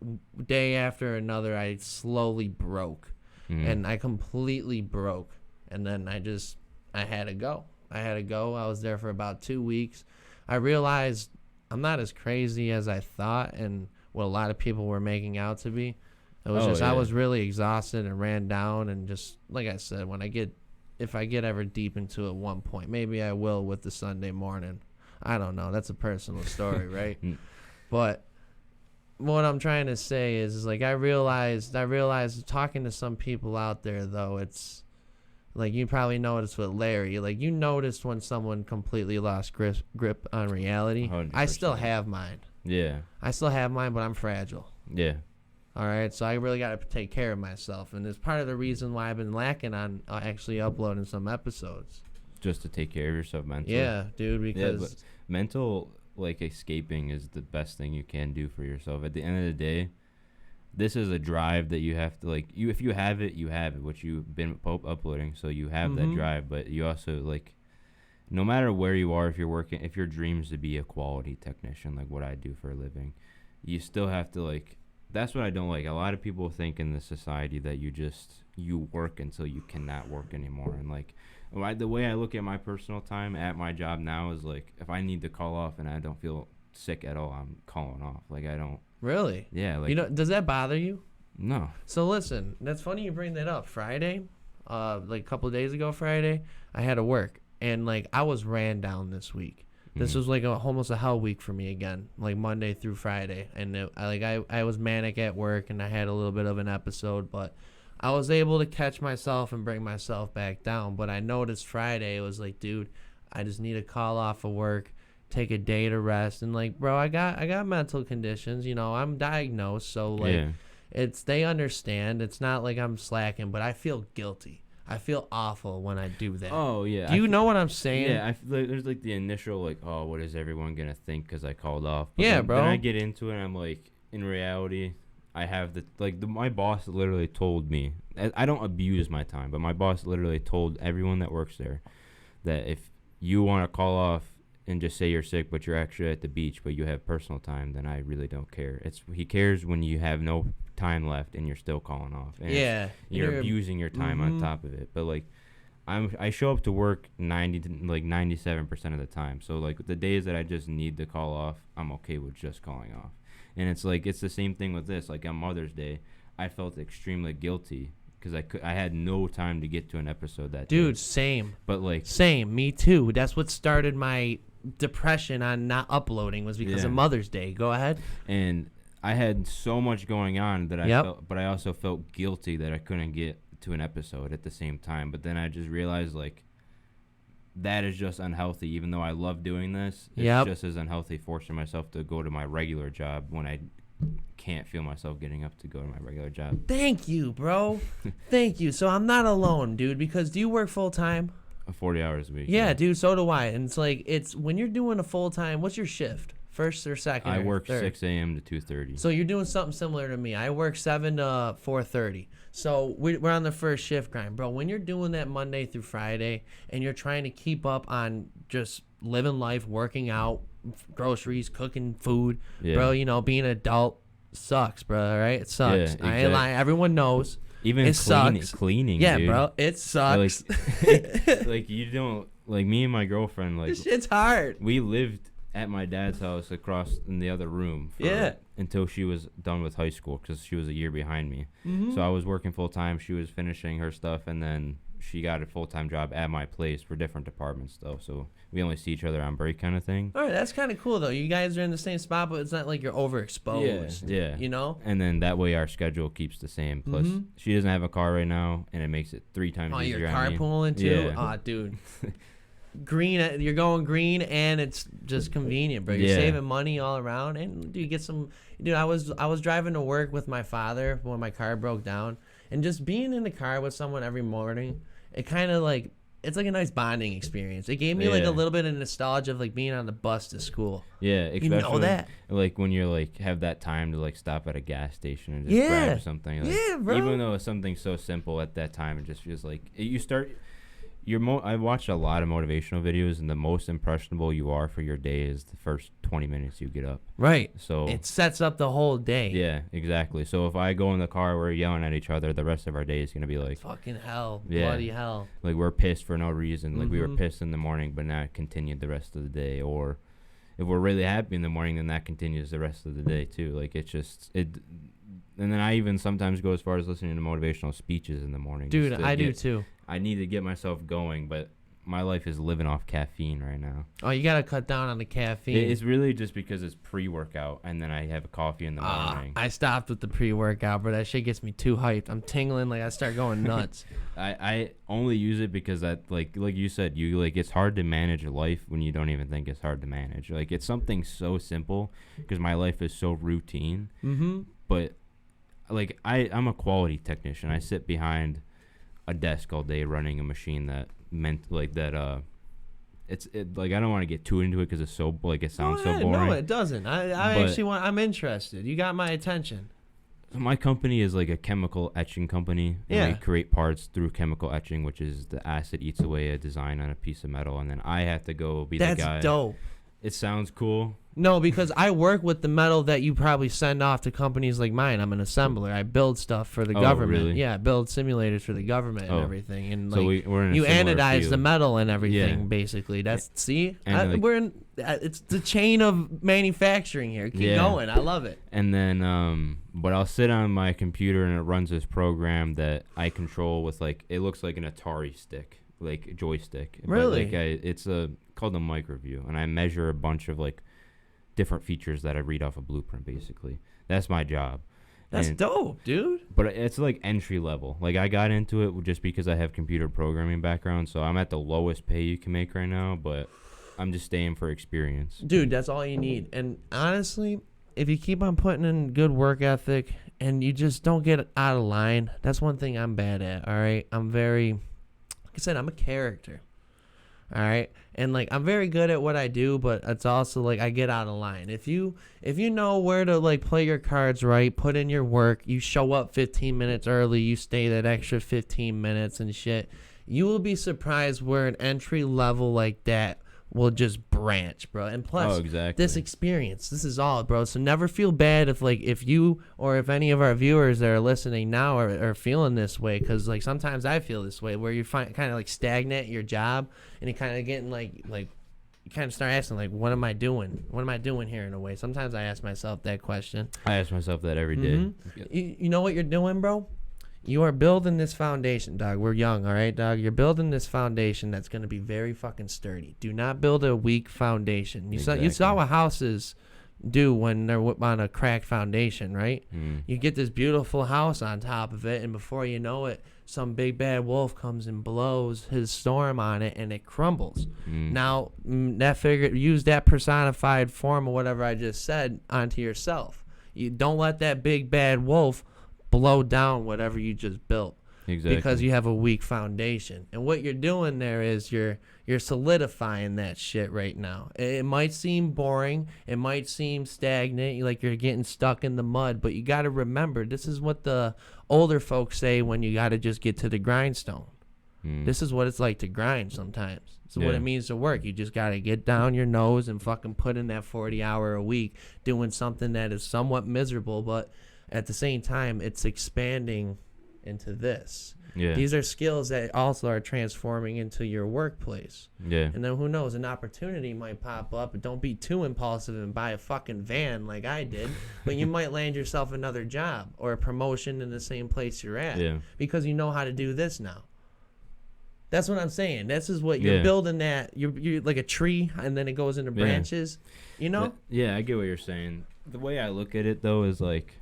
day after another. I slowly broke, and I completely broke, and then I had to go. I was there for about 2 weeks. I realized I'm not as crazy as I thought and what a lot of people were making out to be. It was I was really exhausted and ran down, and just like I said, if I get ever deep into it one point, maybe I will with the Sunday morning. I don't know. That's a personal story, right? But what I'm trying to say is like I realized talking to some people out there, though, it's like you probably noticed with Larry, like you noticed when someone completely lost grip on reality. 100%. I still have mine. Yeah. I still have mine, but I'm fragile. Yeah. All right, so I really got to take care of myself, and it's part of the reason why I've been lacking on actually uploading some episodes. Just to take care of yourself mentally. Yeah, dude, because but mental, like, escaping is the best thing you can do for yourself. At the end of the day, this is a drive that you have to, like, if you have it, you have it, which you've been uploading, so you have that drive, but you also, like, no matter where you are, if your dreams to be a quality technician, like what I do for a living, you still have to, like, that's what I don't like. A lot of people think in this society that you work until you cannot work anymore. And, like, the way I look at my personal time at my job now is, like, if I need to call off and I don't feel sick at all, I'm calling off. Like, I don't. Really? Yeah. Like, does that bother you? No. So listen, that's funny you bring that up. Friday, like a couple of days ago Friday, I had to work. And, like, I was ran down this week. This was like almost a hell week for me again, like Monday through Friday. And I was manic at work, and I had a little bit of an episode, but I was able to catch myself and bring myself back down. But I noticed Friday, it was like, dude, I just need to call off of work, take a day to rest. And, like, bro, I got mental conditions, you know, I'm diagnosed. So, like, they understand. It's not like I'm slacking, but I feel guilty. I feel awful when I do that. Oh, yeah. Do you know what I'm saying? Yeah, I feel like there's, like, the initial, like, oh, what is everyone going to think because I called off? But yeah, bro. Then I get into it, and I'm like, in reality, I have my boss literally told me, I don't abuse my time, but my boss literally told everyone that works there that if you want to call off and just say you're sick, but you're actually at the beach, but you have personal time, then I really don't care. He cares when you have no time left and you're still calling off. And you're abusing your time on top of it. But, like, I show up to work 97% of the time. So, like, the days that I just need to call off, I'm okay with just calling off. And it's like it's the same thing with this. Like, on Mother's Day, I felt extremely guilty because I had no time to get to an episode that day. Dude, same. But, like, same, me too. That's what started my depression on not uploading, was because of Mother's Day. Go ahead. And I had so much going on that I felt, but I also felt guilty that I couldn't get to an episode at the same time. But then I just realized, like, that is just unhealthy. Even though I love doing this, it's just as unhealthy forcing myself to go to my regular job when I can't feel myself getting up to go to my regular job. Thank you, bro. Thank you. So I'm not alone, dude, because do you work full time? 40 hours a week. Yeah, dude, so do I. And it's like, when you're doing a full time, what's your shift? First or second? I work third? 6 a.m. to 2:30. So you're doing something similar to me. I work 7 to 4:30. So we're on the first shift grind. Bro, when you're doing that Monday through Friday and you're trying to keep up on just living life, working out, groceries, cooking food, bro, you know, being an adult sucks, bro, all right? It sucks. Yeah, exactly. I ain't lying. Everyone knows. Even cleaning, yeah, dude. bro, it sucks. Like, you don't, like, me and my girlfriend, like, this shit's hard. We lived at my dad's house across in the other room until she was done with high school because she was a year behind me. So I was working full time. She was finishing her stuff, and then she got a full-time job at my place for different departments, though. So we only see each other on break kind of thing. All right, that's kind of cool, though. You guys are in the same spot, but it's not like you're overexposed. Yeah. You know? And then that way our schedule keeps the same. Plus, she doesn't have a car right now, and it makes it 3 times easier. Oh, you're on me. carpooling, too? Yeah. Oh, dude. Green, you're going green, and it's just convenient, bro. You're saving money all around, and you get some. Dude, I was driving to work with my father when my car broke down, and just being in the car with someone every morning, it kind of like it's like a nice bonding experience. It gave me like a little bit of nostalgia of like being on the bus to school. Yeah, especially you know that. Like when you're like have that time to like stop at a gas station and just grab something. Like, yeah, bro. Even though it's something so simple at that time, it just feels like you start. I watched a lot of motivational videos, and the most impressionable you are for your day is the first 20 minutes you get up. Right. So it sets up the whole day. Yeah, exactly. So if I go in the car, we're yelling at each other, the rest of our day is going to be like... fucking hell. Yeah. Bloody hell. Like, we're pissed for no reason. Like, we were pissed in the morning, but now it continued the rest of the day. Or if we're really happy in the morning, then that continues the rest of the day too. Like it's just it. And then I even sometimes go as far as listening to motivational speeches in the morning. Dude, I do too. I need to get myself going, but my life is living off caffeine right now. Oh, you got to cut down on the caffeine. It's really just because it's pre-workout, and then I have a coffee in the morning. I stopped with the pre-workout, bro. That shit gets me too hyped. I'm tingling, like I start going nuts. I only use it because that like you said, it's hard to manage life when you don't even think it's hard to manage. Like it's something so simple because my life is so routine. Mm-hmm. But like I'm a quality technician. I sit behind a desk all day running a machine that meant like that it's like I don't want to get too into it because it's so like it sounds so boring. No, it doesn't. I'm interested. You got my attention. My company is like a chemical etching company. Yeah. We create parts through chemical etching, which is the acid eats away a design on a piece of metal, and then I have to go be the guy. That's dope. It sounds cool. No, because I work with the metal that you probably send off to companies like mine. I'm an assembler. I build stuff for the government. Really? Yeah, I build simulators for the government and everything. And like so we're in a you similar anodize field. the metal and everything, basically. That's we're in. It's the chain of manufacturing here. Keep going. I love it. And then, but I'll sit on my computer and it runs this program that I control with like it looks like an Atari stick, like joystick. Really? But like it's called a microview, and I measure a bunch of like different features that I read off a blueprint. Basically, that's my job. That's dope, dude. But it's like entry level. Like I got into it just because I have computer programming background, so I'm at the lowest pay you can make right now. But I'm just staying for experience. Dude, that's all you need. And honestly, if you keep on putting in good work ethic and you just don't get out of line, that's one thing I'm bad at. All right, I'm very, like I said, I'm a character. All right. And like I'm very good at what I do, but it's also like I get out of line. If you know where to like play your cards right, put in your work, you show up 15 minutes early, you stay that extra 15 minutes and shit, you will be surprised where an entry level like that will just branch, bro. And plus, this experience, this is all, bro. So never feel bad if you or if any of our viewers that are listening now are feeling this way, because like sometimes I feel this way, where you find kind of like stagnant at your job and you kind of getting like you kind of start asking like, what am I doing? What am I doing here in a way? Sometimes I ask myself that question. I ask myself that every day. You know what you're doing, bro? You are building this foundation, dog. We're young, all right, dog? You're building this foundation that's going to be very fucking sturdy. Do not build a weak foundation. You saw what houses do when they're on a cracked foundation, right? You get this beautiful house on top of it, and before you know it, some big bad wolf comes and blows his storm on it, and it crumbles. Now, use that personified form of whatever I just said onto yourself. You don't let that big bad wolf blow down whatever you just built. Exactly. Because you have a weak foundation. And what you're doing there is you're solidifying that shit right now. It might seem boring, it might seem stagnant, like you're getting stuck in the mud, but you got to remember, this is what the older folks say when you got to just get to the grindstone. This is what it's like to grind sometimes. This is what it means to work. You just got to get down your nose and fucking put in that 40-hour a week doing something that is somewhat miserable, but at the same time, it's expanding into this. Yeah. These are skills that also are transforming into your workplace. Yeah. And then who knows, an opportunity might pop up. But don't be too impulsive and buy a fucking van like I did. But you might land yourself another job or a promotion in the same place you're at. Yeah. Because you know how to do this now. That's what I'm saying. This is what you're building, that you're like a tree and then it goes into branches. You know? Yeah, I get what you're saying. The way I look at it though is like,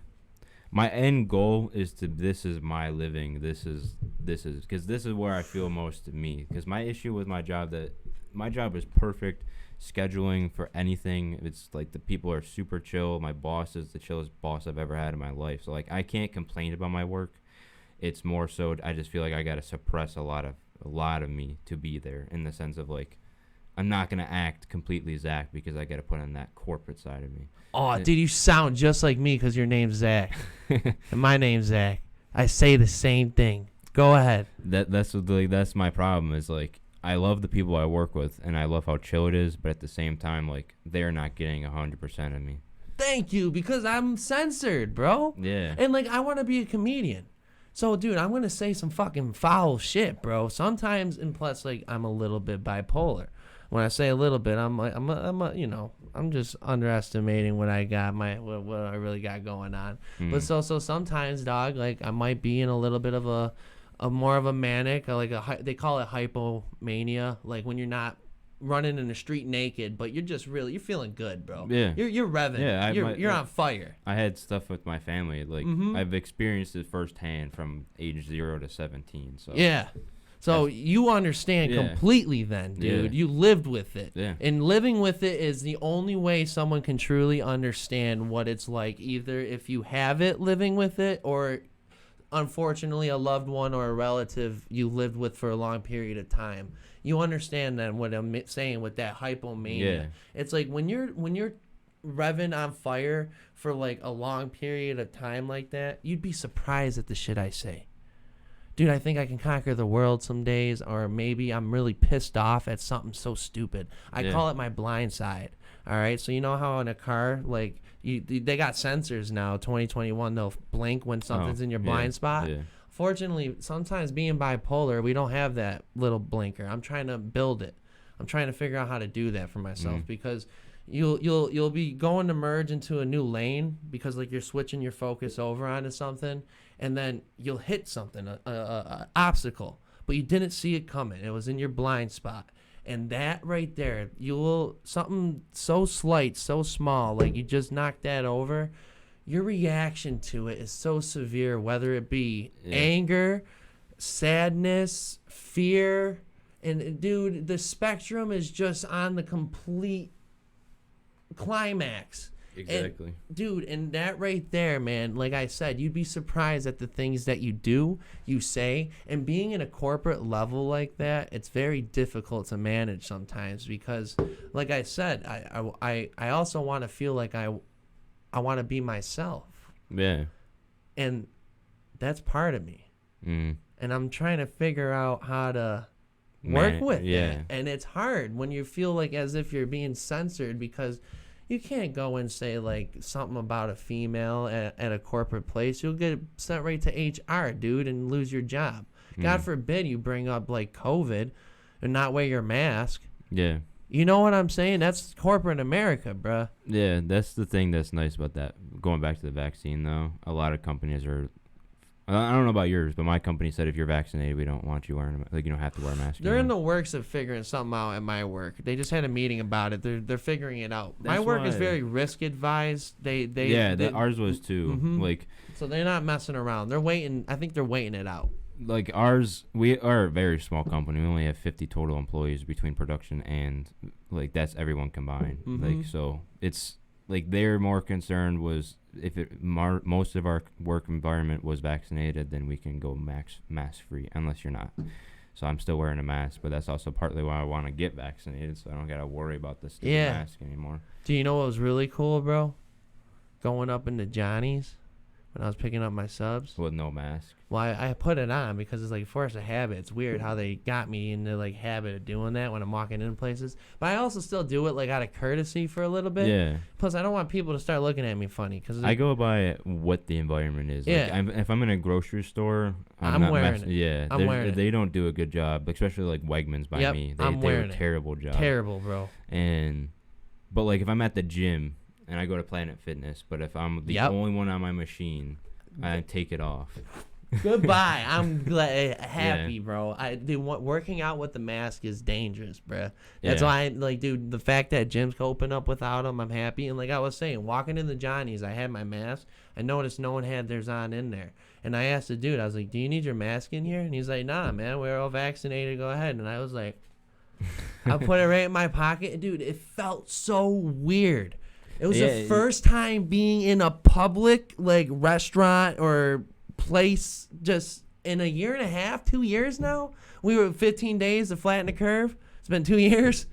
my end goal is this is my living. This is because this is where I feel most of me. Because my issue with my job is perfect scheduling for anything. It's like the people are super chill. My boss is the chillest boss I've ever had in my life. So like I can't complain about my work. It's more so I just feel like I got to suppress a lot of me to be there, in the sense of like I'm not gonna act completely Zach because I got to put on that corporate side of me. Oh, dude, you sound just like me because your name's Zach. And my name's Zach. I say the same thing. Go ahead. That's my problem, is like I love the people I work with and I love how chill it is, but at the same time, like they're not getting 100% of me. Thank you, because I'm censored, bro. Yeah. And like I want to be a comedian. So, dude, I'm going to say some fucking foul shit, bro. Sometimes, and plus, like, I'm a little bit bipolar. When I say a little bit, I'm just underestimating what I got, what I really got going on. But so sometimes, dog, like I might be in a little bit of a more of a manic, they call it hypomania, like when you're not running in the street naked, but you're feeling good, bro. Yeah. You're revving. Yeah, you're on fire. I had stuff with my family. Like, I've experienced it firsthand from age 0 to 17. So yeah. So you understand completely then, dude. You lived with it. Yeah. And living with it is the only way someone can truly understand what it's like, either if you have it living with it, or unfortunately a loved one or a relative you lived with for a long period of time. You understand then what I'm saying with that hypomania. Yeah. It's like when you're revving on fire for like a long period of time like that, you'd be surprised at the shit I say. Dude, I think I can conquer the world some days, or maybe I'm really pissed off at something so stupid. I call it my blind side. All right, so you know how in a car, like they got sensors now. 2021, they'll blink when something's in your blind spot. Yeah. Fortunately, sometimes being bipolar, we don't have that little blinker. I'm trying to build it. I'm trying to figure out how to do that for myself, because you'll be going to merge into a new lane because like you're switching your focus over onto something, and then you'll hit something, a obstacle, but you didn't see it coming. It was in your blind spot. And that right there, something so slight, so small, like you just knocked that over, your reaction to it is so severe, whether it be anger, sadness, fear, and dude, the spectrum is just on the complete climax. Exactly. And that right there, man, like I said, you'd be surprised at the things that you do, you say, and being in a corporate level like that, it's very difficult to manage sometimes, because like I said, I also want to feel like I want to be myself. Yeah. And that's part of me. And I'm trying to figure out how to work with that. And it's hard when you feel like as if you're being censored, because you can't go and say like something about a female at a corporate place. You'll get sent right to HR, dude, and lose your job. God forbid you bring up like COVID and not wear your mask. Yeah. You know what I'm saying? That's corporate America, bruh. Yeah, that's the thing that's nice about that. Going back to the vaccine, though, a lot of companies are... I don't know about yours, but my company said if you're vaccinated, we don't want you wearing you don't have to wear a mask. They're in the works of figuring something out at my work. They just had a meeting about it. They're figuring it out. My work is very risk advised. Ours was too. Like, so they're not messing around. They're waiting. I think they're waiting it out. Like ours, we are a very small company. We only have 50 total employees between production and like that's everyone combined. Like, so it's like they're more concerned was if most of our work environment was vaccinated, then we can go mask free, unless you're not. So I'm still wearing a mask, but that's also partly why I want to get vaccinated, so I don't gotta worry about this mask anymore. Do you know what was really cool, bro? Going up into Johnny's when I was picking up my subs with no mask. Well, I put it on because it's like force of habit. It's weird how they got me in the like habit of doing that when I'm walking in places. But I also still do it like out of courtesy for a little bit. Yeah. Plus, I don't want people to start looking at me funny because I go by what the environment is. Yeah. Like, if I'm in a grocery store, I'm wearing it. Yeah. I'm wearing it. They don't do a good job, especially like Wegmans by me. They do a terrible job. Terrible, bro. But like if I'm at the gym and I go to Planet Fitness, but if I'm the only one on my machine, I take it off. Goodbye. I'm happy, bro. Working out with the mask is dangerous, bro. That's why, dude, the fact that gyms can open up without them, I'm happy. And like I was saying, walking in the Johnny's, I had my mask. I noticed no one had theirs on in there. And I asked the dude, I was like, do you need your mask in here? And he's like, nah, man, we're all vaccinated. Go ahead. And I was like, I put it right in my pocket. And dude, it felt so weird. It was the first time being in a public, like, restaurant or place just in a year and a half, 2 years now. We were 15 days to flatten the curve. It's been 2 years.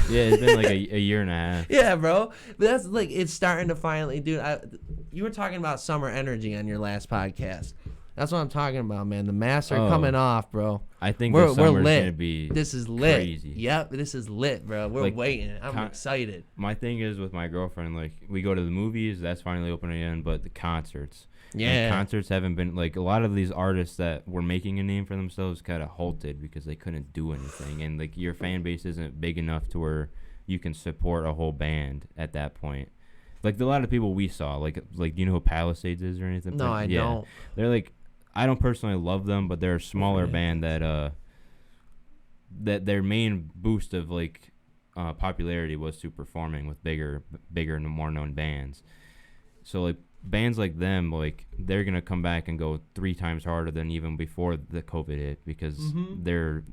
Yeah, it's been like a year and a half. Yeah, bro. But that's like, it's starting to finally, dude. You were talking about summer energy on your last podcast. That's what I'm talking about, man. The masks are coming off, bro. I think we're lit. Gonna be this is lit. Crazy. Yep, this is lit, bro. We're waiting. I'm excited. My thing is with my girlfriend, like we go to the movies, that's finally open again, but the concerts, Yeah. And concerts haven't been, like, a lot of these artists that were making a name for themselves kind of halted because they couldn't do anything. And, like, your fan base isn't big enough to where you can support a whole band at that point. Like, a lot of people we saw, like, do you know who Palisades is or anything? No, I don't. They're, like, I don't personally love them, but they're a smaller band that their main boost of, like, popularity was through performing with bigger and more known bands. So, like, bands like them, like, they're gonna come back and go 3 times harder than even before the COVID hit because they're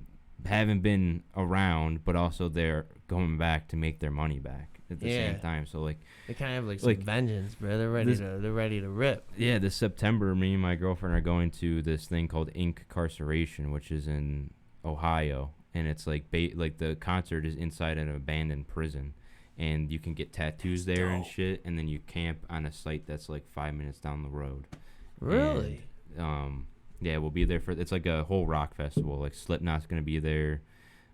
haven't been around, but also they're going back to make their money back at the same time. So, like, they kind of have like some vengeance, bro. They're ready to rip. Yeah, this September, me and my girlfriend are going to this thing called Incarceration, which is in Ohio, and it's like the concert is inside an abandoned prison. And you can get tattoos there and shit, and then you camp on a site that's like 5 minutes down the road. Really? And, yeah, we'll be there it's like a whole rock festival. Like, Slipknot's gonna be there.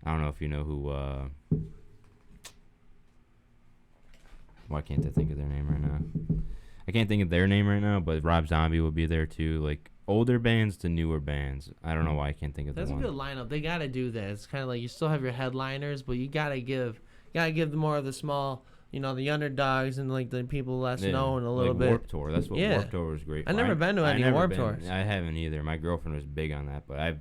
I don't know if you know who. Why can't I think of their name right now? I can't think of their name right now, but Rob Zombie will be there too. Like, older bands to newer bands. I don't know why I can't think of that. That's a good lineup. They gotta do that. It's kind of like you still have your headliners, but you gotta give the more of the small, the underdogs and like the people less known a little bit. Warped Tour. That's what Warped Tour was great for. I've never been to any Warped Tours. I haven't either. My girlfriend was big on that, but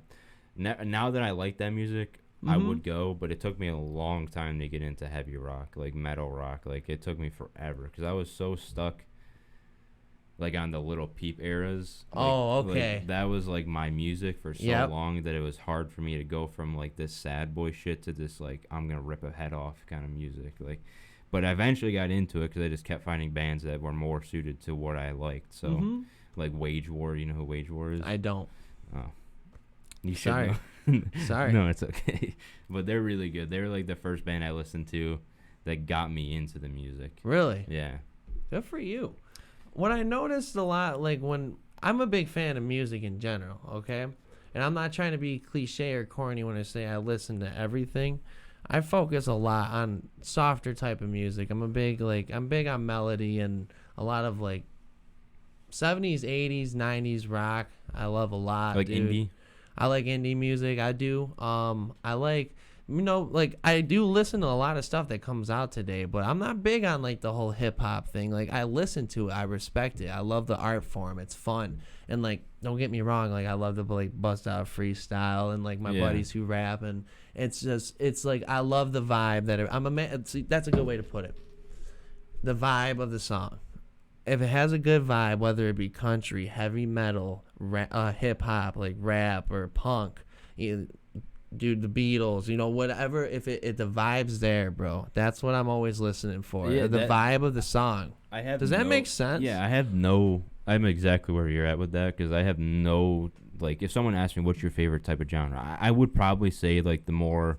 now that I like that music, I would go. But it took me a long time to get into heavy rock, like metal rock. Like, it took me forever because I was so stuck, like, on the Little Peep eras. Okay. Like, that was like my music for so long that it was hard for me to go from like this sad boy shit to this like I'm gonna rip a head off kind of music. Like, but I eventually got into it because I just kept finding bands that were more suited to what I liked. So, like Wage War. You know who Wage War is? I don't. Oh, you should know. Sorry. No, it's okay. But they're really good. They were like the first band I listened to that got me into the music. Really? Yeah. Good for you. What I noticed a lot, like, when I'm a big fan of music in general, okay? And I'm not trying to be cliche or corny when I say I listen to everything. I focus a lot on softer type of music. I'm big on melody and a lot of like 70s, 80s, 90s rock. I love a lot. Like dude. indie? I like indie music. I do. I like, like, I do listen to a lot of stuff that comes out today, but I'm not big on like the whole hip hop thing. Like, I listen to it, I respect it, I love the art form, it's fun, and like, don't get me wrong, like, I love to like bust out freestyle and like my buddies who rap, and it's like I love the vibe that I'm a man. That's a good way to put it. The vibe of the song. If it has a good vibe, whether it be country, heavy metal, hip hop, like rap or punk, dude, the Beatles, whatever. If the vibe's there, bro, that's what I'm always listening for. Yeah, the vibe of the song. Does that make sense? Yeah, I'm exactly where you're at with that because I have no, like, if someone asked me what's your favorite type of genre, I would probably say like the more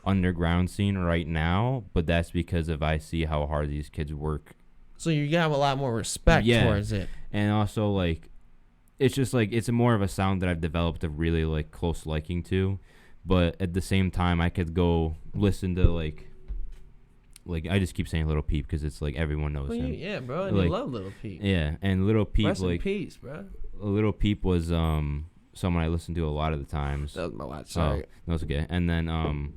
underground scene right now, but that's because I see how hard these kids work. So you have a lot more respect towards it. And also, like, it's just like it's more of a sound that I've developed a really like close liking to, but at the same time I could go listen to like I just keep saying Little Peep because it's like everyone knows him. Yeah, bro, and like, you love Little Peep. Yeah, and Little Peep, rest like, in peace, bro. Little Peep was someone I listened to a lot of the times. That was my watch. Sorry. No, it's okay. And then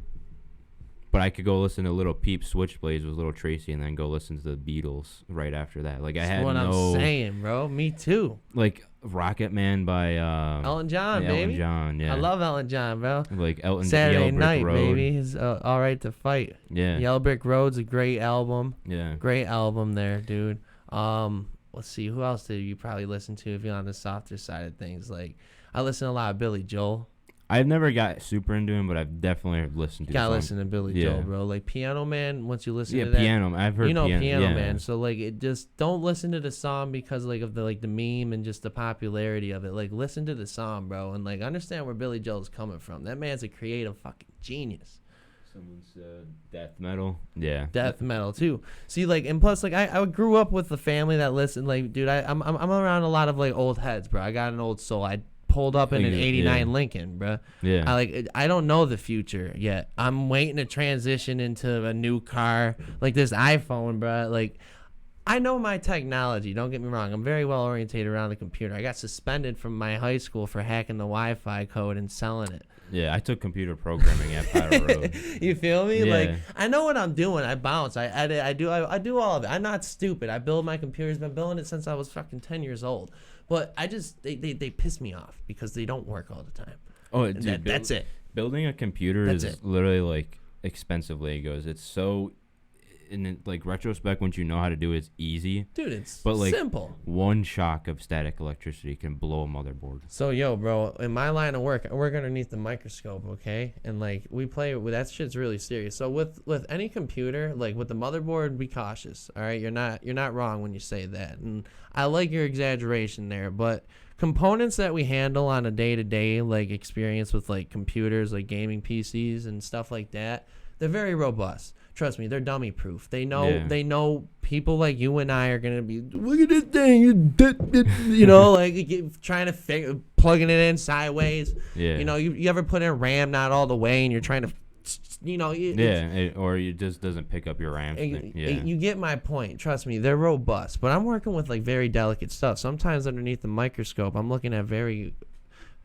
but I could go listen to Little Peep Switchblades with Little Tracy and then go listen to the Beatles right after that. Like, That's what I'm saying, bro. Me too. Like Rocket Man by Elton John, baby. Elton John, yeah. I love Elton John, bro. Like Saturday Night, Road. baby. He's all right to fight. Yeah. Yellow Brick Road's a great album. Yeah. Great album there, dude. Let's see, who else did you probably listen to if you're on the softer side of things? Like, I listen to a lot of Billy Joel. I've never got super into him, but I've definitely listened to him. Gotta listen to Billy Joel, bro. Like, Piano Man, once you listen to that. Yeah, Piano. I've heard Piano Man. So, like, it just, don't listen to the song because, like, of the meme and just the popularity of it. Like, listen to the song, bro, and, like, understand where Billy Joel's coming from. That man's a creative fucking genius. Someone said death metal. Yeah. Death metal, too. See, like, and plus, like, I grew up with a family that listened, like, dude, I'm around a lot of, like, old heads, bro. I got an old soul. I pulled up in an 89 Lincoln, bro. Yeah. I don't know the future yet. I'm waiting to transition into a new car, like this iPhone, bro. Like, I know my technology. Don't get me wrong. I'm very well oriented around the computer. I got suspended from my high school for hacking the Wi-Fi code and selling it. Yeah, I took computer programming at Powder Road. You feel me? Yeah. Like, I know what I'm doing. I bounce. I edit. I do all of it. I'm not stupid. I build my computers. Been building it since I was fucking 10 years old. But I just they piss me off because they don't work all the time. Oh, dude, that's it. Building a computer is literally like expensive Legos. It's so, in like retrospect, once you know how to do it, it's easy. Dude, it's like, simple. One shock of static electricity can blow a motherboard. So, yo, bro, in my line of work, I work underneath the microscope, okay? And, like, we play with that shit's really serious. So, with any computer, like, with the motherboard, be cautious, all right? You're not wrong when you say that. And I like your exaggeration there, but components that we handle on a day-to-day, like, experience with, like, computers, like gaming PCs and stuff like that, they're very robust. Trust me, they're dummy proof. They know people like you and I are gonna be, look at this thing, you know, like trying to plugging it in sideways. Yeah. You know, you ever put in RAM not all the way and you're trying to, you know. Or it just doesn't pick up your RAM. You get my point. Trust me, they're robust. But I'm working with like very delicate stuff. Sometimes underneath the microscope, I'm looking at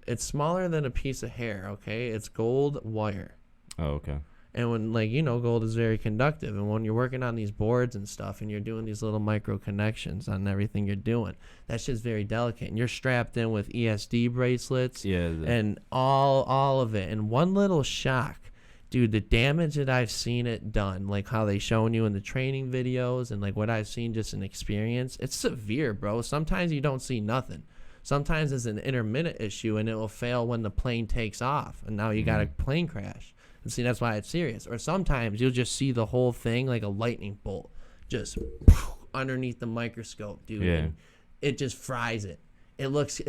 it's smaller than a piece of hair. Okay, it's gold wire. Oh, okay. And when, like, you know, gold is very conductive. And when you're working on these boards and stuff and you're doing these little micro connections on everything you're doing, that's just very delicate. And you're strapped in with ESD bracelets and all of it. And one little shock, dude, the damage that I've seen it done, like how they showing you in the training videos and, like, what I've seen just in experience, it's severe, bro. Sometimes you don't see nothing. Sometimes it's an intermittent issue and it will fail when the plane takes off. And now you got a plane crash. And see, that's why it's serious. Or sometimes you'll just see the whole thing like a lightning bolt just underneath the microscope, dude. Yeah. And it just fries it. It looks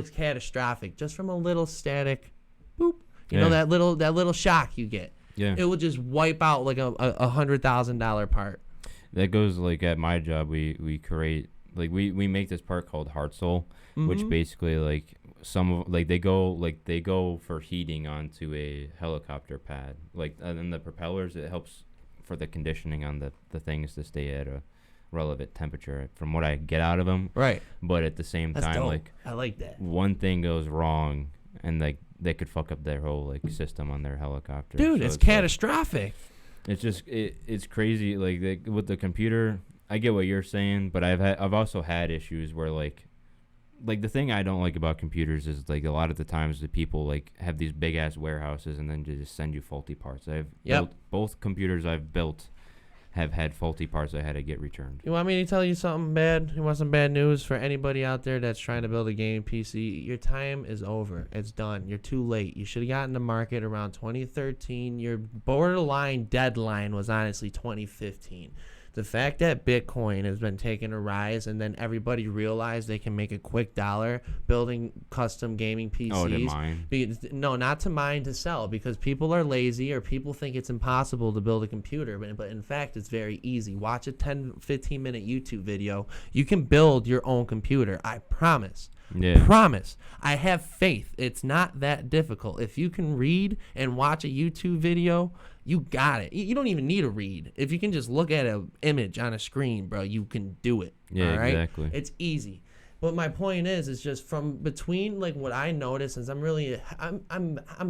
catastrophic just from a little static boop. You know, that little shock you get. Yeah. It will just wipe out like a $100,000 part. That goes like at my job. We create like we make this part called Heart Soul, which basically like they go for heating onto a helicopter pad, like, and then the propellers, it helps for the conditioning on the things to stay at a relevant temperature from what I get out of them. Right. But at the same time, dope. like, I like that. One thing goes wrong and like they could fuck up their whole like system on their helicopter. Dude, so it's catastrophic. It's just it's crazy. Like with the computer, I get what you're saying, but I've also had issues where like the thing I don't like about computers is like a lot of the times the people like have these big ass warehouses and then they just send you faulty parts. Both computers I've built have had faulty parts I had to get returned. You want me to tell you something bad? You want some bad news for anybody out there that's trying to build a gaming PC? Your time is over. It's done. You're too late. You should have gotten to market around 2013. Your borderline deadline was honestly 2015. The fact that Bitcoin has been taking a rise and then everybody realized they can make a quick dollar building custom gaming PCs. Oh, to mine? No, not to mine, to sell, because people are lazy or people think it's impossible to build a computer. But in fact, it's very easy. Watch a 10, 15-minute YouTube video. You can build your own computer. I promise. Yeah. Promise. I have faith. It's not that difficult. If you can read and watch a YouTube video, you got it. You don't even need to read. If you can just look at an image on a screen, bro, you can do it. Yeah, all right? exactly. It's easy. But my point is just from between like what I notice, since I'm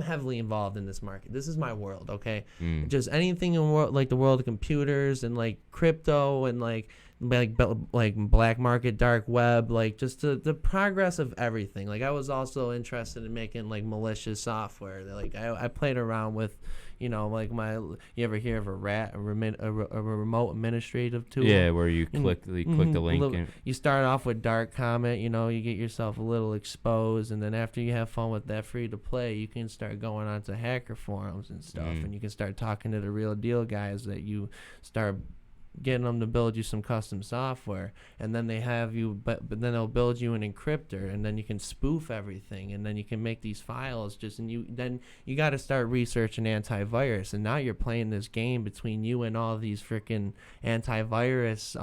heavily involved in this market. This is my world, okay? Just anything in like the world of computers and like crypto and like black market, dark web, like just the progress of everything. Like I was also interested in making like malicious software. Like I played around with, you know, like you ever hear of a remote administrative tool? Yeah, where you click the link. You start off with dark comment, you know, you get yourself a little exposed, and then after you have fun with that free to play, you can start going onto hacker forums and stuff, and you can start talking to the real deal guys that you start getting them to build you some custom software, and then they have you, but then they'll build you an encryptor, and then you can spoof everything, and then you can make these files then you got to start researching antivirus, and now you're playing this game between you and all these freaking antivirus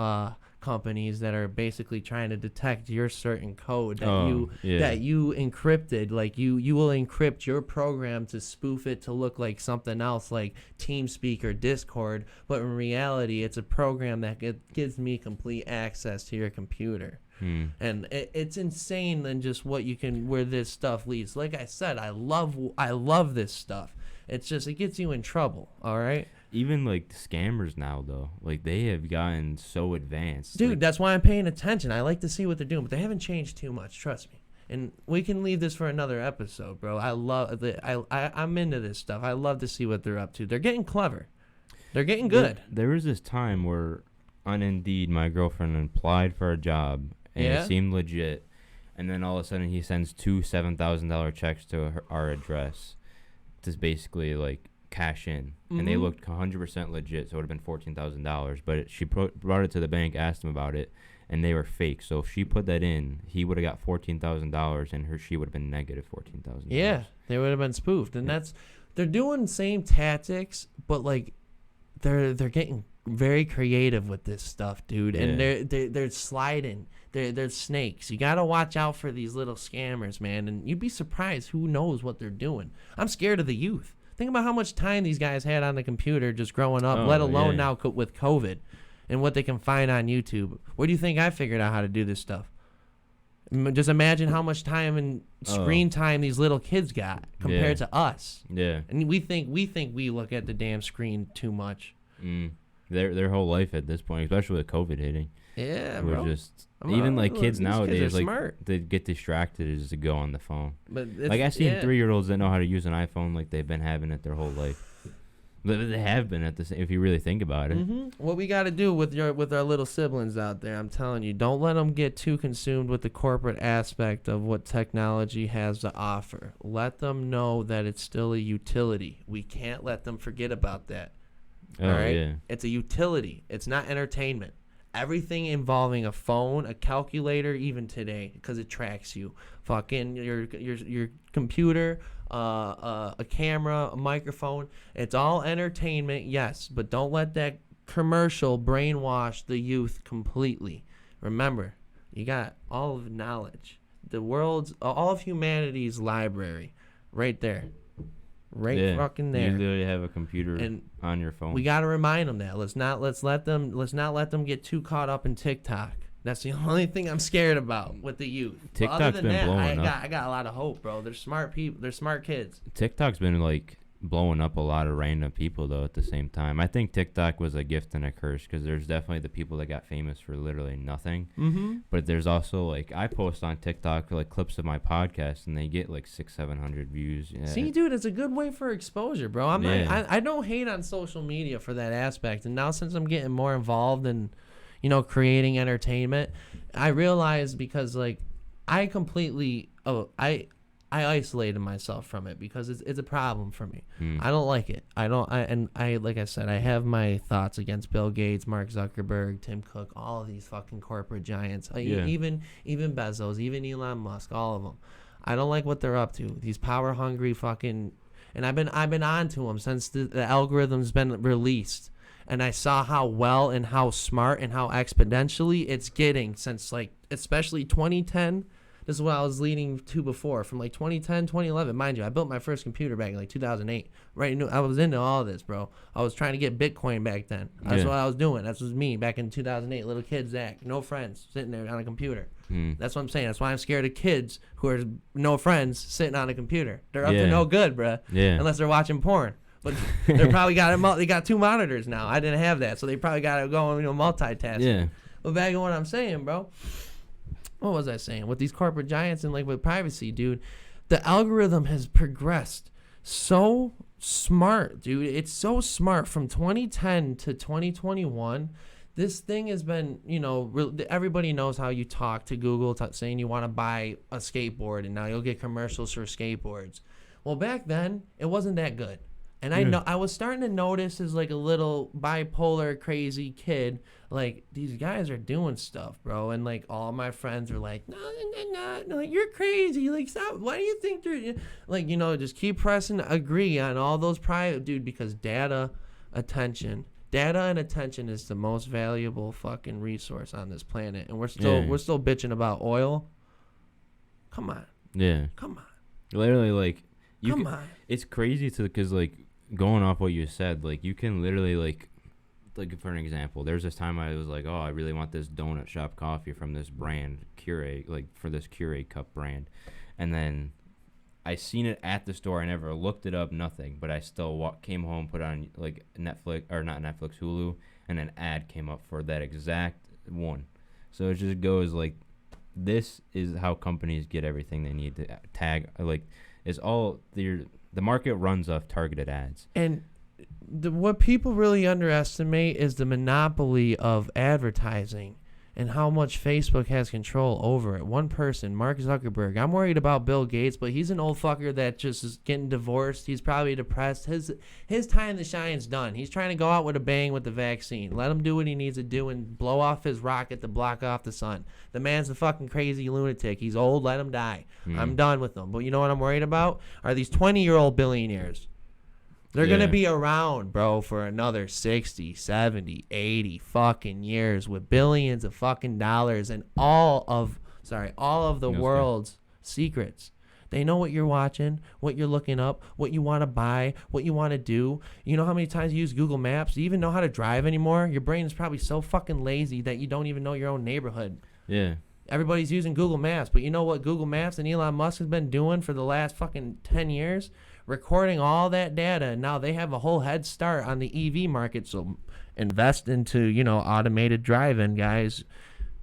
companies that are basically trying to detect your certain code that yeah. you encrypted. Like you will encrypt your program to spoof it to look like something else, like TeamSpeak or Discord, but in reality it's a program that gives me complete access to your computer. And it's insane than just what you can, where this stuff leads. Like I said, I love this stuff. It's just, it gets you in trouble. All right. Even like the scammers now, though, like they have gotten so advanced. Dude, like, that's why I'm paying attention. I like to see what they're doing, but they haven't changed too much. Trust me. And we can leave this for another episode, bro. I'm into this stuff. I love to see what they're up to. They're getting clever. They're getting good. There was this time where on Indeed, my girlfriend applied for a job, and it seemed legit. And then all of a sudden, he sends two $7,000 checks to our address to basically like cash in. And they looked 100% legit, so it would have been $14,000. But she brought it to the bank, asked them about it, and they were fake. So if she put that in, he would have got $14,000, and she would have been negative $14,000. Yeah, they would have been spoofed. And they're doing same tactics, but like they're getting very creative with this stuff, dude. And they're sliding. They're snakes. You got to watch out for these little scammers, man. And you'd be surprised who knows what they're doing. I'm scared of the youth. Think about how much time these guys had on the computer just growing up, let alone now with COVID and what they can find on YouTube. Where do you think I figured out how to do this stuff? Just imagine how much time and screen time these little kids got compared to us. Yeah. And we think we look at the damn screen too much. Their whole life at this point, especially with COVID hitting. Yeah, we're bro. Just even like kids nowadays, like smart. they get distracted just to go on the phone. But like I've seen 3-year-olds that know how to use an iPhone like they've been having it their whole life. But they have been at the same, if you really think about it. What we got to do with our little siblings out there, I'm telling you, don't let them get too consumed with the corporate aspect of what technology has to offer. Let them know that it's still a utility. We can't let them forget about that. All right? Yeah. It's a utility. It's not entertainment. Everything involving a phone, a calculator, even today, because it tracks you. Fucking your computer, a camera, a microphone. It's all entertainment, yes, but don't let that commercial brainwash the youth completely. Remember, you got all of knowledge. All of humanity's library right there. Fucking there. You literally have a computer on your phone. We got to remind them that. Let's not let them get too caught up in TikTok. That's the only thing I'm scared about with the youth. TikTok's been blowing up. I got a lot of hope, bro. They're smart people. They're smart kids. TikTok's been like blowing up a lot of random people though at the same time. I think TikTok was a gift and a curse because there's definitely the people that got famous for literally nothing. But there's also like I post on TikTok like clips of my podcast and they get like 600-700 views. Yeah. See, dude, it's a good way for exposure, bro. I don't hate on social media for that aspect. And now since I'm getting more involved in, creating entertainment, I realize because like I completely I isolated myself from it because it's a problem for me. I don't like it. Like I said, I have my thoughts against Bill Gates, Mark Zuckerberg, Tim Cook, all of these fucking corporate giants. Even Bezos, even Elon Musk, all of them. I don't like what they're up to. These power hungry fucking, and I've been on to them since the algorithm's been released. And I saw how well and how smart and how exponentially it's getting since like especially 2010. This is what I was leading to before, from like 2010, 2011. Mind you, I built my first computer back in like 2008. Right, I was into all this, bro. I was trying to get Bitcoin back then. That's what I was doing. That was me back in 2008. Little kid Zach, no friends, sitting there on a computer. That's what I'm saying. That's why I'm scared of kids who are no friends sitting on a computer. They're up to no good, bro. Yeah. Unless they're watching porn. But they probably they got 2 monitors now. I didn't have that, so they probably got to go and multitask. Yeah. But back in what I'm saying, bro. What was I saying? With these corporate giants and like with privacy, dude, the algorithm has progressed so smart, dude. It's so smart from 2010 to 2021. This thing has been, everybody knows how you talk to Google saying you want to buy a skateboard and now you'll get commercials for skateboards. Well, back then, it wasn't that good. And I was starting to notice as like a little bipolar crazy kid, like these guys are doing stuff, bro. And like all my friends are like, no, you're crazy. Like, stop. Why do you think they're like, just keep pressing agree on all those private, dude, because data, attention, Data and attention is the most valuable fucking resource on this planet, and we're still bitching about oil. Come on. Yeah. Come on. Literally, like, Come on. It's crazy because, like, going off what you said, like, you can literally, like, for an example, there's this time I was like, oh, I really want this donut shop coffee from this brand, Keurig, like, for this Keurig cup brand. And then I seen it at the store. I never looked it up, nothing. But I still came home, put on, like, Netflix, or not Netflix, Hulu, and an ad came up for that exact one. So it just goes, like, this is how companies get everything they need to tag. Like, it's all the market runs off targeted ads. And what people really underestimate is the monopoly of advertising and how much Facebook has control over it. One person, Mark Zuckerberg. I'm worried about Bill Gates, but he's an old fucker that just is getting divorced. He's probably depressed. His time to shine's done. He's trying to go out with a bang with the vaccine. Let him do what he needs to do and blow off his rocket to block off the sun. The man's a fucking crazy lunatic. He's old. Let him die. I'm done with him. But you know what I'm worried about? Are these 20-year-old billionaires. They're going to be around, bro, for another 60, 70, 80 fucking years with billions of fucking dollars and all of the world's secrets. They know what you're watching, what you're looking up, what you want to buy, what you want to do. You know how many times you use Google Maps? Do you even know how to drive anymore? Your brain is probably so fucking lazy that you don't even know your own neighborhood. Yeah. Everybody's using Google Maps, but you know what Google Maps and Elon Musk has been doing for the last fucking 10 years? Recording all that data, and now they have a whole head start on the EV market. So invest into, automated driving, guys,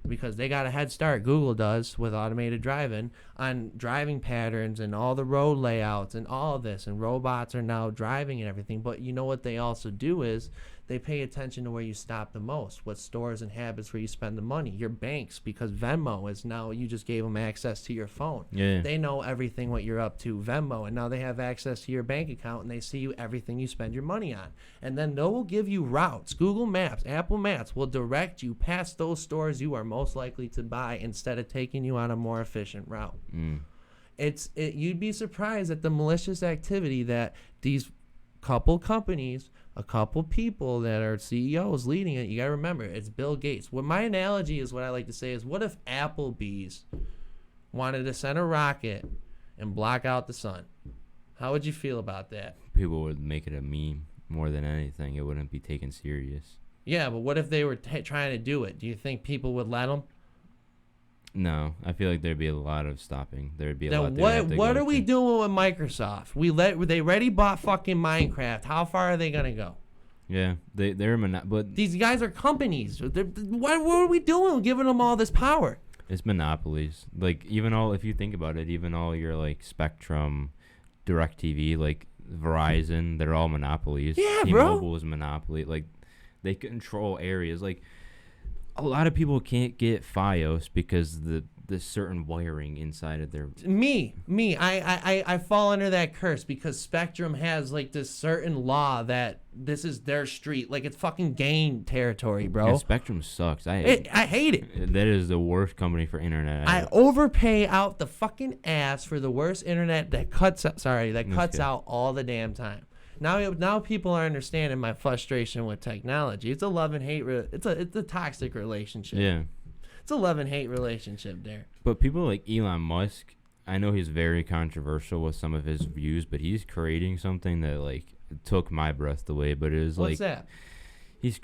because they got a head start. Google does with automated driving on driving patterns and all the road layouts and all of this. And robots are now driving and everything. But you know what they also do is they pay attention to where you stop the most, what stores and habits where you spend the money, your banks, because Venmo is now, you just gave them access to your phone. Yeah. They know everything what you're up to, Venmo, and now they have access to your bank account and they see you everything you spend your money on. And then they will give you routes. Google Maps, Apple Maps will direct you past those stores you are most likely to buy instead of taking you on a more efficient route. You'd be surprised at the malicious activity that these couple companies, a couple people that are CEOs leading it. You got to remember, it's Bill Gates. What my analogy is, what I like to say is, what if Applebee's wanted to send a rocket and block out the sun? How would you feel about that? People would make it a meme more than anything. It wouldn't be taken serious. Yeah, but what if they were trying to do it? Do you think people would let them? No, I feel like there'd be a lot of stopping. There'd be a Then lot. What are we doing with Microsoft? They already bought fucking Minecraft. How far are they gonna go? Yeah, they're but these guys are companies. What are we doing giving them all this power? It's monopolies. Like, if you think about it, even all your like Spectrum, DirecTV, like Verizon, they're all monopolies. Yeah, T-Mobile is monopoly. Like, they control areas. Like, a lot of people can't get FiOS because the certain wiring inside of their... I fall under that curse because Spectrum has like this certain law that this is their street. Like, it's fucking gang territory, bro. Yeah, Spectrum sucks. I hate it. That is the worst company for internet. I overpay out the fucking ass for the worst internet that cuts out all the damn time. Now people are understanding my frustration with technology. It's a love and hate. It's a toxic relationship. Yeah, it's a love and hate relationship there. But people like Elon Musk, I know he's very controversial with some of his views, but he's creating something that like took my breath away. But it was What's that?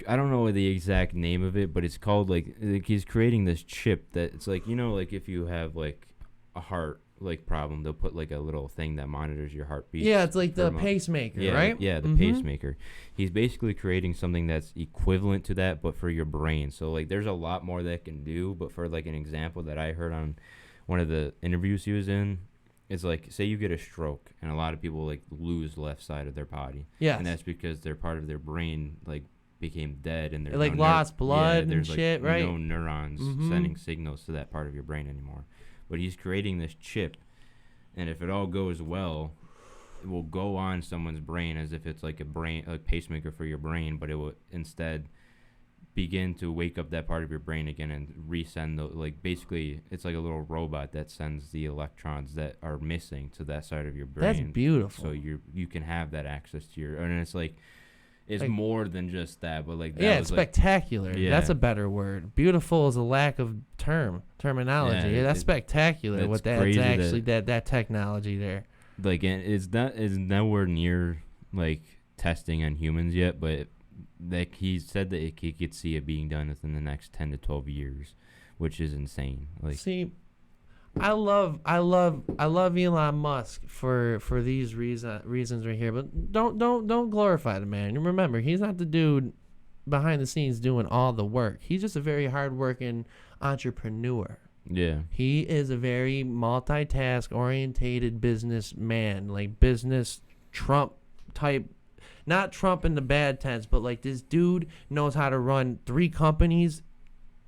I don't know the exact name of it, but it's called like he's creating this chip that it's like, like if you have like a heart like problem, they'll put like a little thing that monitors your heartbeat. Yeah, it's like the pacemaker, right? Yeah, the pacemaker. He's basically creating something that's equivalent to that, but for your brain. So like, there's a lot more that it can do. But for like an example that I heard on one of the interviews he was in, it's like, say you get a stroke, and a lot of people like lose the left side of their body. Yeah, and that's because their part of their brain like became dead, and they're like lost blood and shit, like, right? No neurons sending signals to that part of your brain anymore. But he's creating this chip, and if it all goes well, it will go on someone's brain as if it's like a pacemaker for your brain, but it will instead begin to wake up that part of your brain again and resend basically it's like a little robot that sends the electrons that are missing to that side of your brain. That's beautiful. So you can have that access to and it's like, is like, more than just that, but like that yeah, was it's spectacular. Yeah. That's a better word. Beautiful is a lack of terminology. Yeah, That's spectacular. it's What that's crazy actually that technology there. like it's nowhere near like testing on humans yet, but like he said that he could see it being done within the next 10 to 12 years, which is insane. Like, see, I love Elon Musk for these reasons right here, but don't glorify the man. And remember, he's not the dude behind the scenes doing all the work. He's just a very hardworking entrepreneur. yeah, He is a very multitask orientated businessman, like business Trump type. Not Trump in the bad tense, but like this dude knows how to run 3 companies,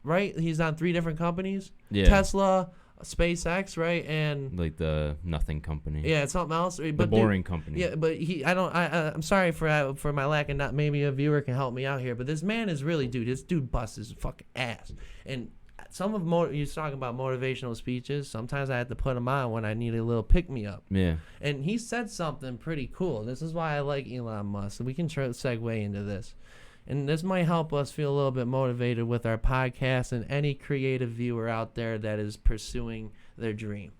right? He's on 3 different companies. yeah, Tesla, SpaceX, right? And like the nothing company. yeah, it's something else. But the boring company. Yeah, but I'm sorry for my lack of, not maybe a viewer can help me out here, but this man is really, this dude busts his fucking ass. And some of you're talking about motivational speeches. Sometimes I had to put them on when I need a little pick me up. Yeah. And he said something pretty cool. This is why I like Elon Musk. We can segue into this. And this might help us feel a little bit motivated with our podcast and any creative viewer out there that is pursuing their dream.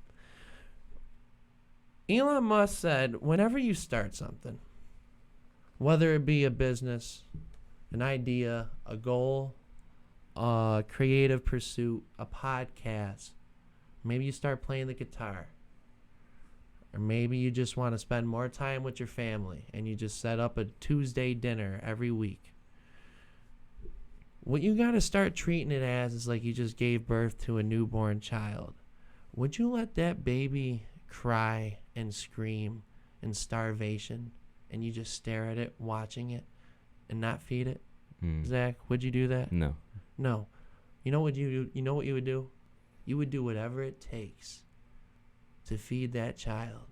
Elon Musk said, whenever you start something, whether it be a business, an idea, a goal, a creative pursuit, a podcast, maybe you start playing the guitar, or maybe you just want to spend more time with your family and you just set up a Tuesday dinner every week. What you got to start treating it as is like you just gave birth to a newborn child. Would you let that baby cry and scream in starvation and you just stare at it, watching it, and not feed it? Zach, would you do that? No. No. You know what you would do? You would do whatever it takes to feed that child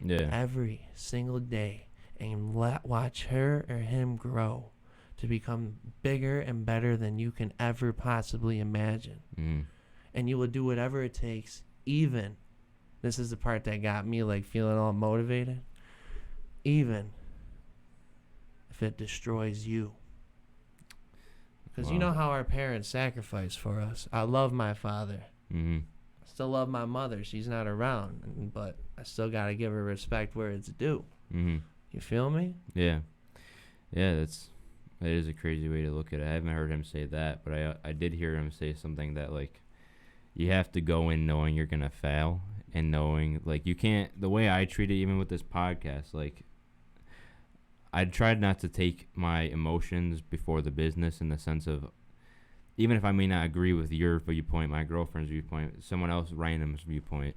every single day and watch her or him grow to become bigger and better than you can ever possibly imagine. And you will do whatever it takes, even, this is the part that got me like feeling all motivated, even if it destroys you. Because you know how our parents sacrifice for us. I love my father. I still love my mother. She's not around, but I still got to give her respect where it's due. You feel me? Yeah. Yeah, that is a crazy way to look at it. I haven't heard him say that, but I did hear him say something that, like, you have to go in knowing you're going to fail and knowing, like, you can't, the way I treat it, even with this podcast, like, I tried not to take my emotions before the business, in the sense of, even if I may not agree with your viewpoint, my girlfriend's viewpoint, someone else's random's viewpoint,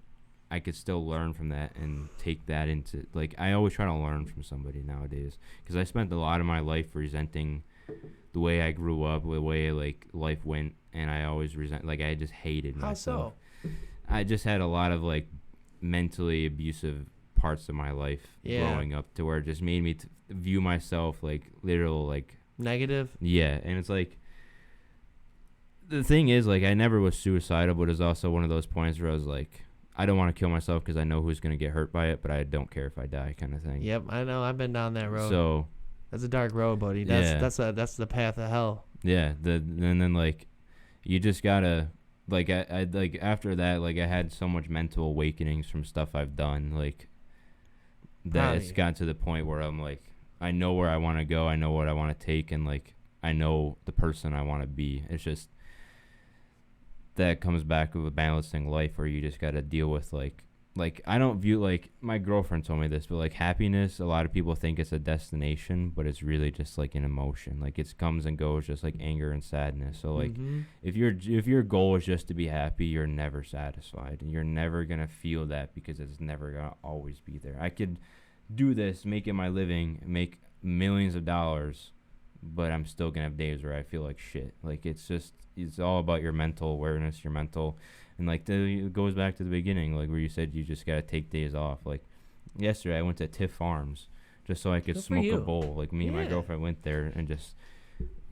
I could still learn from that and take that into, like, I always try to learn from somebody nowadays, because I spent a lot of my life resenting the way I grew up, the way, like, life went, and I always like, I just hated myself. How so? I just had a lot of, like, mentally abusive parts of my life growing up, to where it just made me view myself like literal, like, negative. Yeah, and it's like, the thing is, like, I never was suicidal, but it was also one of those points where I was like, I don't want to kill myself because I know who's going to get hurt by it, but I don't care if I die, kind of thing. Yep, I know. I've been down that road. So that's a dark road, buddy. That's the path of hell. Yeah, and then, like, you just gotta, like, I like, after that, like, I had so much mental awakenings from stuff I've done, like, that it's got to the point where I'm like, I know where I want to go, I know what I want to take, and, like, I know the person I want to be. It's just that comes back with a balancing life, where you just got to deal with, like, I don't view, like, my girlfriend told me this, but, like, happiness, a lot of people think it's a destination, but it's really just, like, an emotion. Like, it comes and goes, just like anger and sadness. So, like, if your goal is just to be happy, you're never satisfied, and you're never gonna feel that, because it's never gonna always be there. I could do this, make it my living, make millions of dollars, but I'm still gonna have days where I feel like shit. Like, it's all about your mental awareness, your mental. And, like, it goes back to the beginning, like, where you said you just got to take days off. Like, yesterday I went to Tiff Farms just so I could smoke a bowl. Like, me and my girlfriend went there and just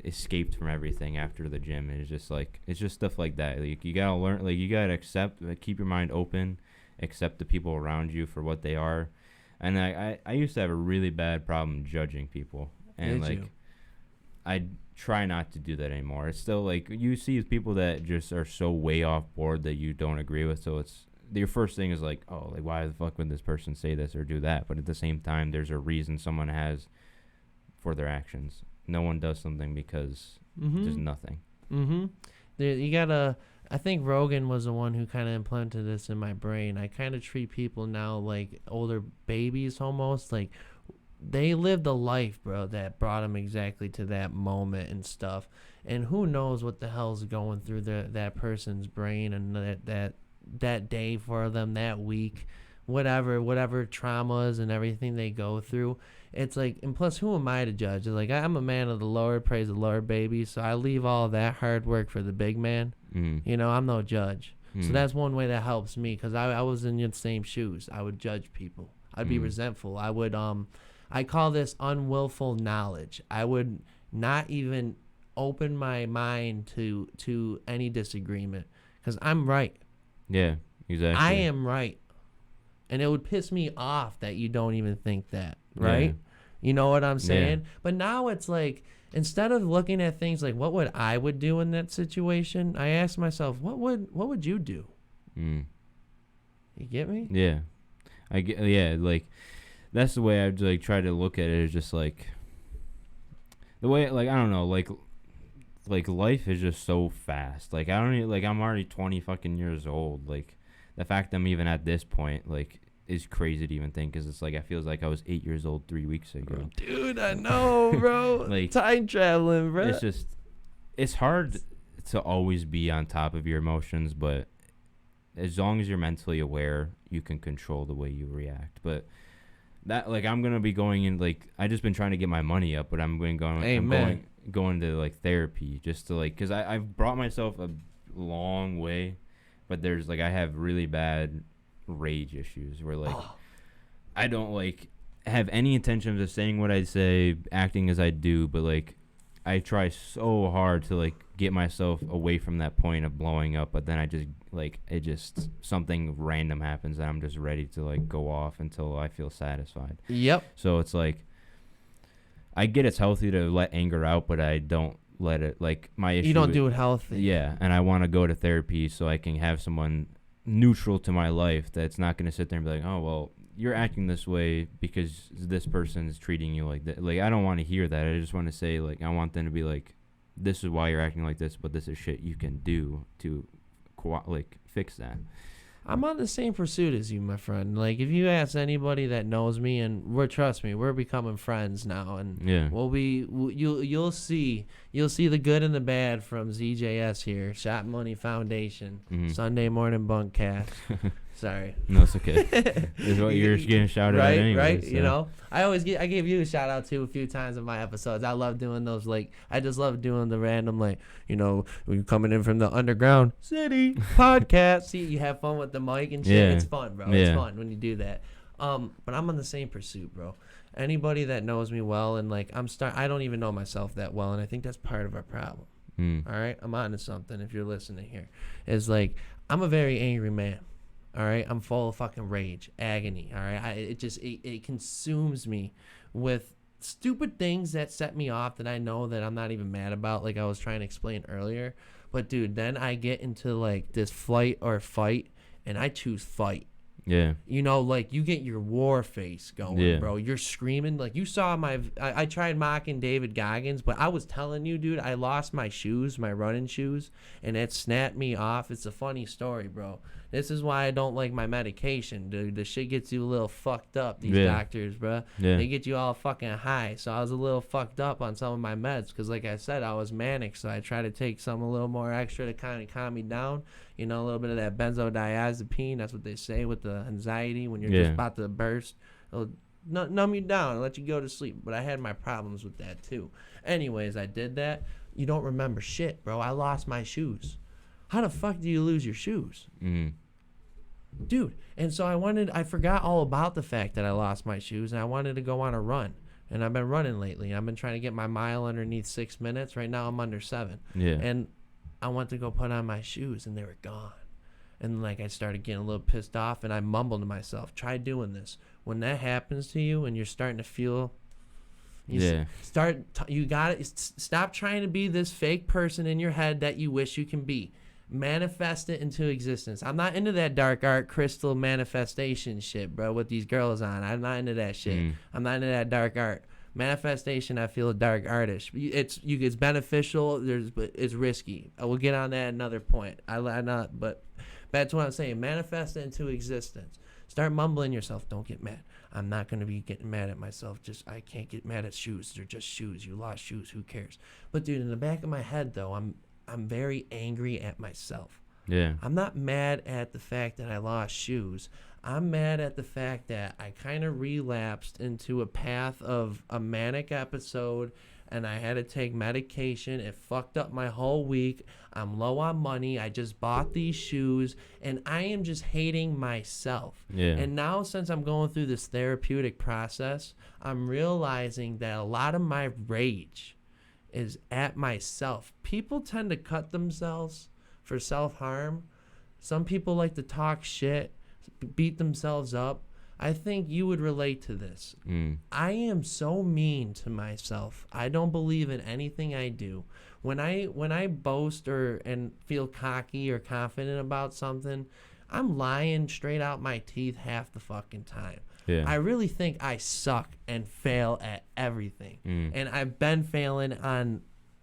escaped from everything after the gym. And it's just, like, it's just stuff like that. Like, you got to learn, like, you got to accept, like, keep your mind open, accept the people around you for what they are. And I used to have a really bad problem judging people. And, I try not to do that anymore. It's still like you see people that just are so way off board that you don't agree with. So it's your first thing is like, oh, like why the fuck would this person say this or do that? But at the same time, there's a reason someone has for their actions. No one does something because there's nothing. You gotta. I think Rogan was the one who kind of implanted this in my brain. I kind of treat people now like older babies almost. Like they lived a life, bro, that brought them exactly to that moment and stuff. And who knows what the hell's going through that person's brain and that day for them, that week, whatever traumas and everything they go through. It's like, and plus, who am I to judge? It's like, I'm a man of the Lord, praise the Lord, baby. So I leave all that hard work for the big man. You know, I'm no judge. So that's one way that helps me, because I was in the same shoes. I would judge people. I'd be resentful. I would, I call this unwillful knowledge. I would not even open my mind to any disagreement, because I'm right. Yeah, exactly. I am right. And it would piss me off that you don't even think that, right? Yeah. You know what I'm saying? Yeah. But now it's like, instead of looking at things like what would I would do in that situation, I ask myself, what would you do? You get me? Yeah. I get, yeah, like that's the way I'd like try to look at it, is just like the way, like I don't know, like life is just so fast. Like I don't even, like I'm already 20 fucking years old. Like the fact I'm even at this point, like, is crazy to even think, because it's like I feels like I was 8 years old 3 weeks ago. Dude, I know, bro. Like time traveling, bro. It's just, it's hard to always be on top of your emotions, but as long as you're mentally aware, you can control the way you react. But that, like, I'm gonna be going in, like, I just been trying to get my money up, but I'm going to like therapy just to, like, because I've brought myself a long way, but there's like I have really bad rage issues where like I don't like have any intentions of saying what I say, acting as I do, but like I try so hard to like get myself away from that point of blowing up, but then I just like it just something random happens and I'm just ready to like go off until I feel satisfied. Yep. So it's like I get it's healthy to let anger out, but I don't let it, like, my issue. You don't do it healthy. Yeah, and I want to go to therapy so I can have someone neutral to my life that's not going to sit there and be like, oh, well, you're acting this way because this person is treating you like that. Like, I don't want to hear that. I just want to say, like, I want them to be like, this is why you're acting like this, but this is shit you can do to, like, fix that. I'm on the same pursuit as you, my friend. Like, if you ask anybody that knows me, and trust me, we're becoming friends now, and yeah, you'll see the good and the bad from ZJS here, Shot Money Foundation, Sunday Morning Bunkcast. Sorry. No, it's okay. It's what you're getting shouted right, at anyway. Right, so. You know, I gave you a shout out too a few times in my episodes. I love doing those, like, I just love doing the random, like, you know, when you're coming in from the underground city podcast. See, you have fun with the mic and shit. Yeah. It's fun, bro. Yeah. It's fun when you do that. But I'm on the same pursuit, bro. Anybody that knows me well, and like I don't even know myself that well, and I think that's part of our problem. All right, I'm on to something. If you're listening here, is like I'm a very angry man. All right, I'm full of fucking rage, agony. All right, it consumes me with stupid things that set me off that I know that I'm not even mad about, like I was trying to explain earlier. But dude, then I get into like this flight or fight, and I choose fight. Yeah. You know, like you get your war face going, bro. You're screaming. Like you saw I tried mocking David Goggins, but I was telling you, dude, I lost my shoes, my running shoes, and it snapped me off. It's a funny story, bro. This is why I don't like my medication, dude. The shit gets you a little fucked up, these doctors, bro. Yeah. They get you all fucking high. So I was a little fucked up on some of my meds because, like I said, I was manic. So I try to take some a little more extra to kind of calm me down. You know, a little bit of that benzodiazepine. That's what they say with the anxiety when you're just about to burst. It'll numb you down and let you go to sleep. But I had my problems with that, too. Anyways, I did that. You don't remember shit, bro. I lost my shoes. How the fuck do you lose your shoes? Dude, and so I forgot all about the fact that I lost my shoes, and I wanted to go on a run. And I've been running lately. I've been trying to get my mile underneath 6 minutes. Right now I'm under 7. Yeah. And I went to go put on my shoes, and they were gone. And like I started getting a little pissed off, and I mumbled to myself, try doing this. When that happens to you and you're starting to feel You got to stop trying to be this fake person in your head that you wish you can be. Manifest it into existence. I'm not into that dark art crystal manifestation shit, bro, with these girls on. I'm not into that shit. I'm not into that dark art. Manifestation, I feel dark artish. It's beneficial. It's risky. I will get on that another point. But that's what I'm saying. Manifest it into existence. Start mumbling yourself. Don't get mad. I'm not gonna be getting mad at myself. I can't get mad at shoes. They're just shoes. You lost shoes. Who cares? But dude, in the back of my head though, I'm very angry at myself. Yeah. I'm not mad at the fact that I lost shoes. I'm mad at the fact that I kind of relapsed into a path of a manic episode and I had to take medication. It fucked up my whole week. I'm low on money. I just bought these shoes and I am just hating myself. Yeah. And now since I'm going through this therapeutic process, I'm realizing that a lot of my rage is at myself. People tend to cut themselves for self-harm. Some people like to talk shit, beat themselves up. I think you would relate to this. I am so mean to myself. I don't believe in anything I do. When I boast and feel cocky or confident about something, I'm lying straight out my teeth half the fucking time. Yeah. I really think I suck and fail at everything. And I've been failing on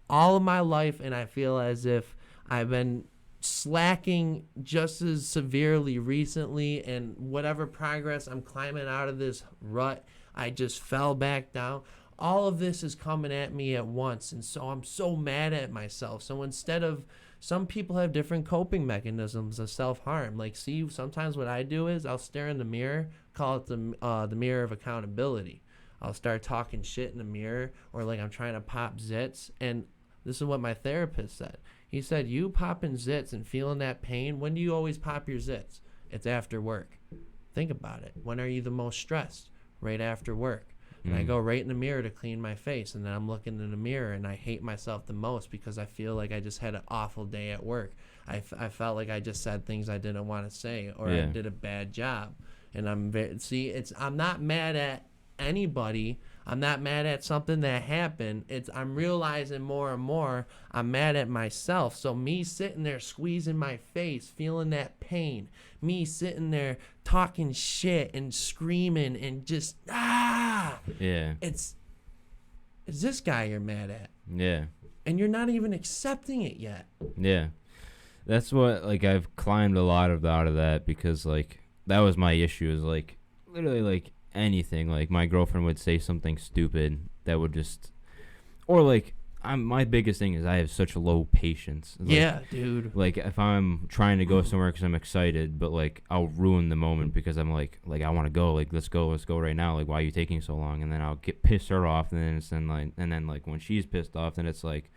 all of my life, and I feel as if I've been slacking just as severely recently, and whatever progress I'm climbing out of this rut, I just fell back down. All of this is coming at me at once, and so I'm so mad at myself. So instead of, some people have different coping mechanisms of self-harm. Like, see, sometimes what I do is I'll stare in the mirror, call it the mirror of accountability. I'll start talking shit in the mirror, or like I'm trying to pop zits, and this is what my therapist said. He said, you popping zits and feeling that pain, when do you always pop your zits? It's after work. Think about it. When are you the most stressed? Right after work. And I go right in the mirror to clean my face, and then I'm looking in the mirror, and I hate myself the most because I feel like I just had an awful day at work. I felt like I just said things I didn't want to say, or I did a bad job. And I'm not mad at anybody. I'm not mad at something that happened. I'm realizing more and more I'm mad at myself. So me sitting there squeezing my face, feeling that pain, me sitting there talking shit and screaming and just it's this guy you're mad at. Yeah. And you're not even accepting it yet. Yeah. That's what, like, I've climbed a lot out of that, because like that was my issue, is like literally like anything. Like, my girlfriend would say something stupid that would just, or like, my biggest thing is I have such low patience. Like, yeah, dude. Like, if I'm trying to go somewhere because I'm excited, but like I'll ruin the moment because I'm like I want to go. Like, let's go right now. Like, why are you taking so long? And then I'll piss her off, and then when she's pissed off, then it's like,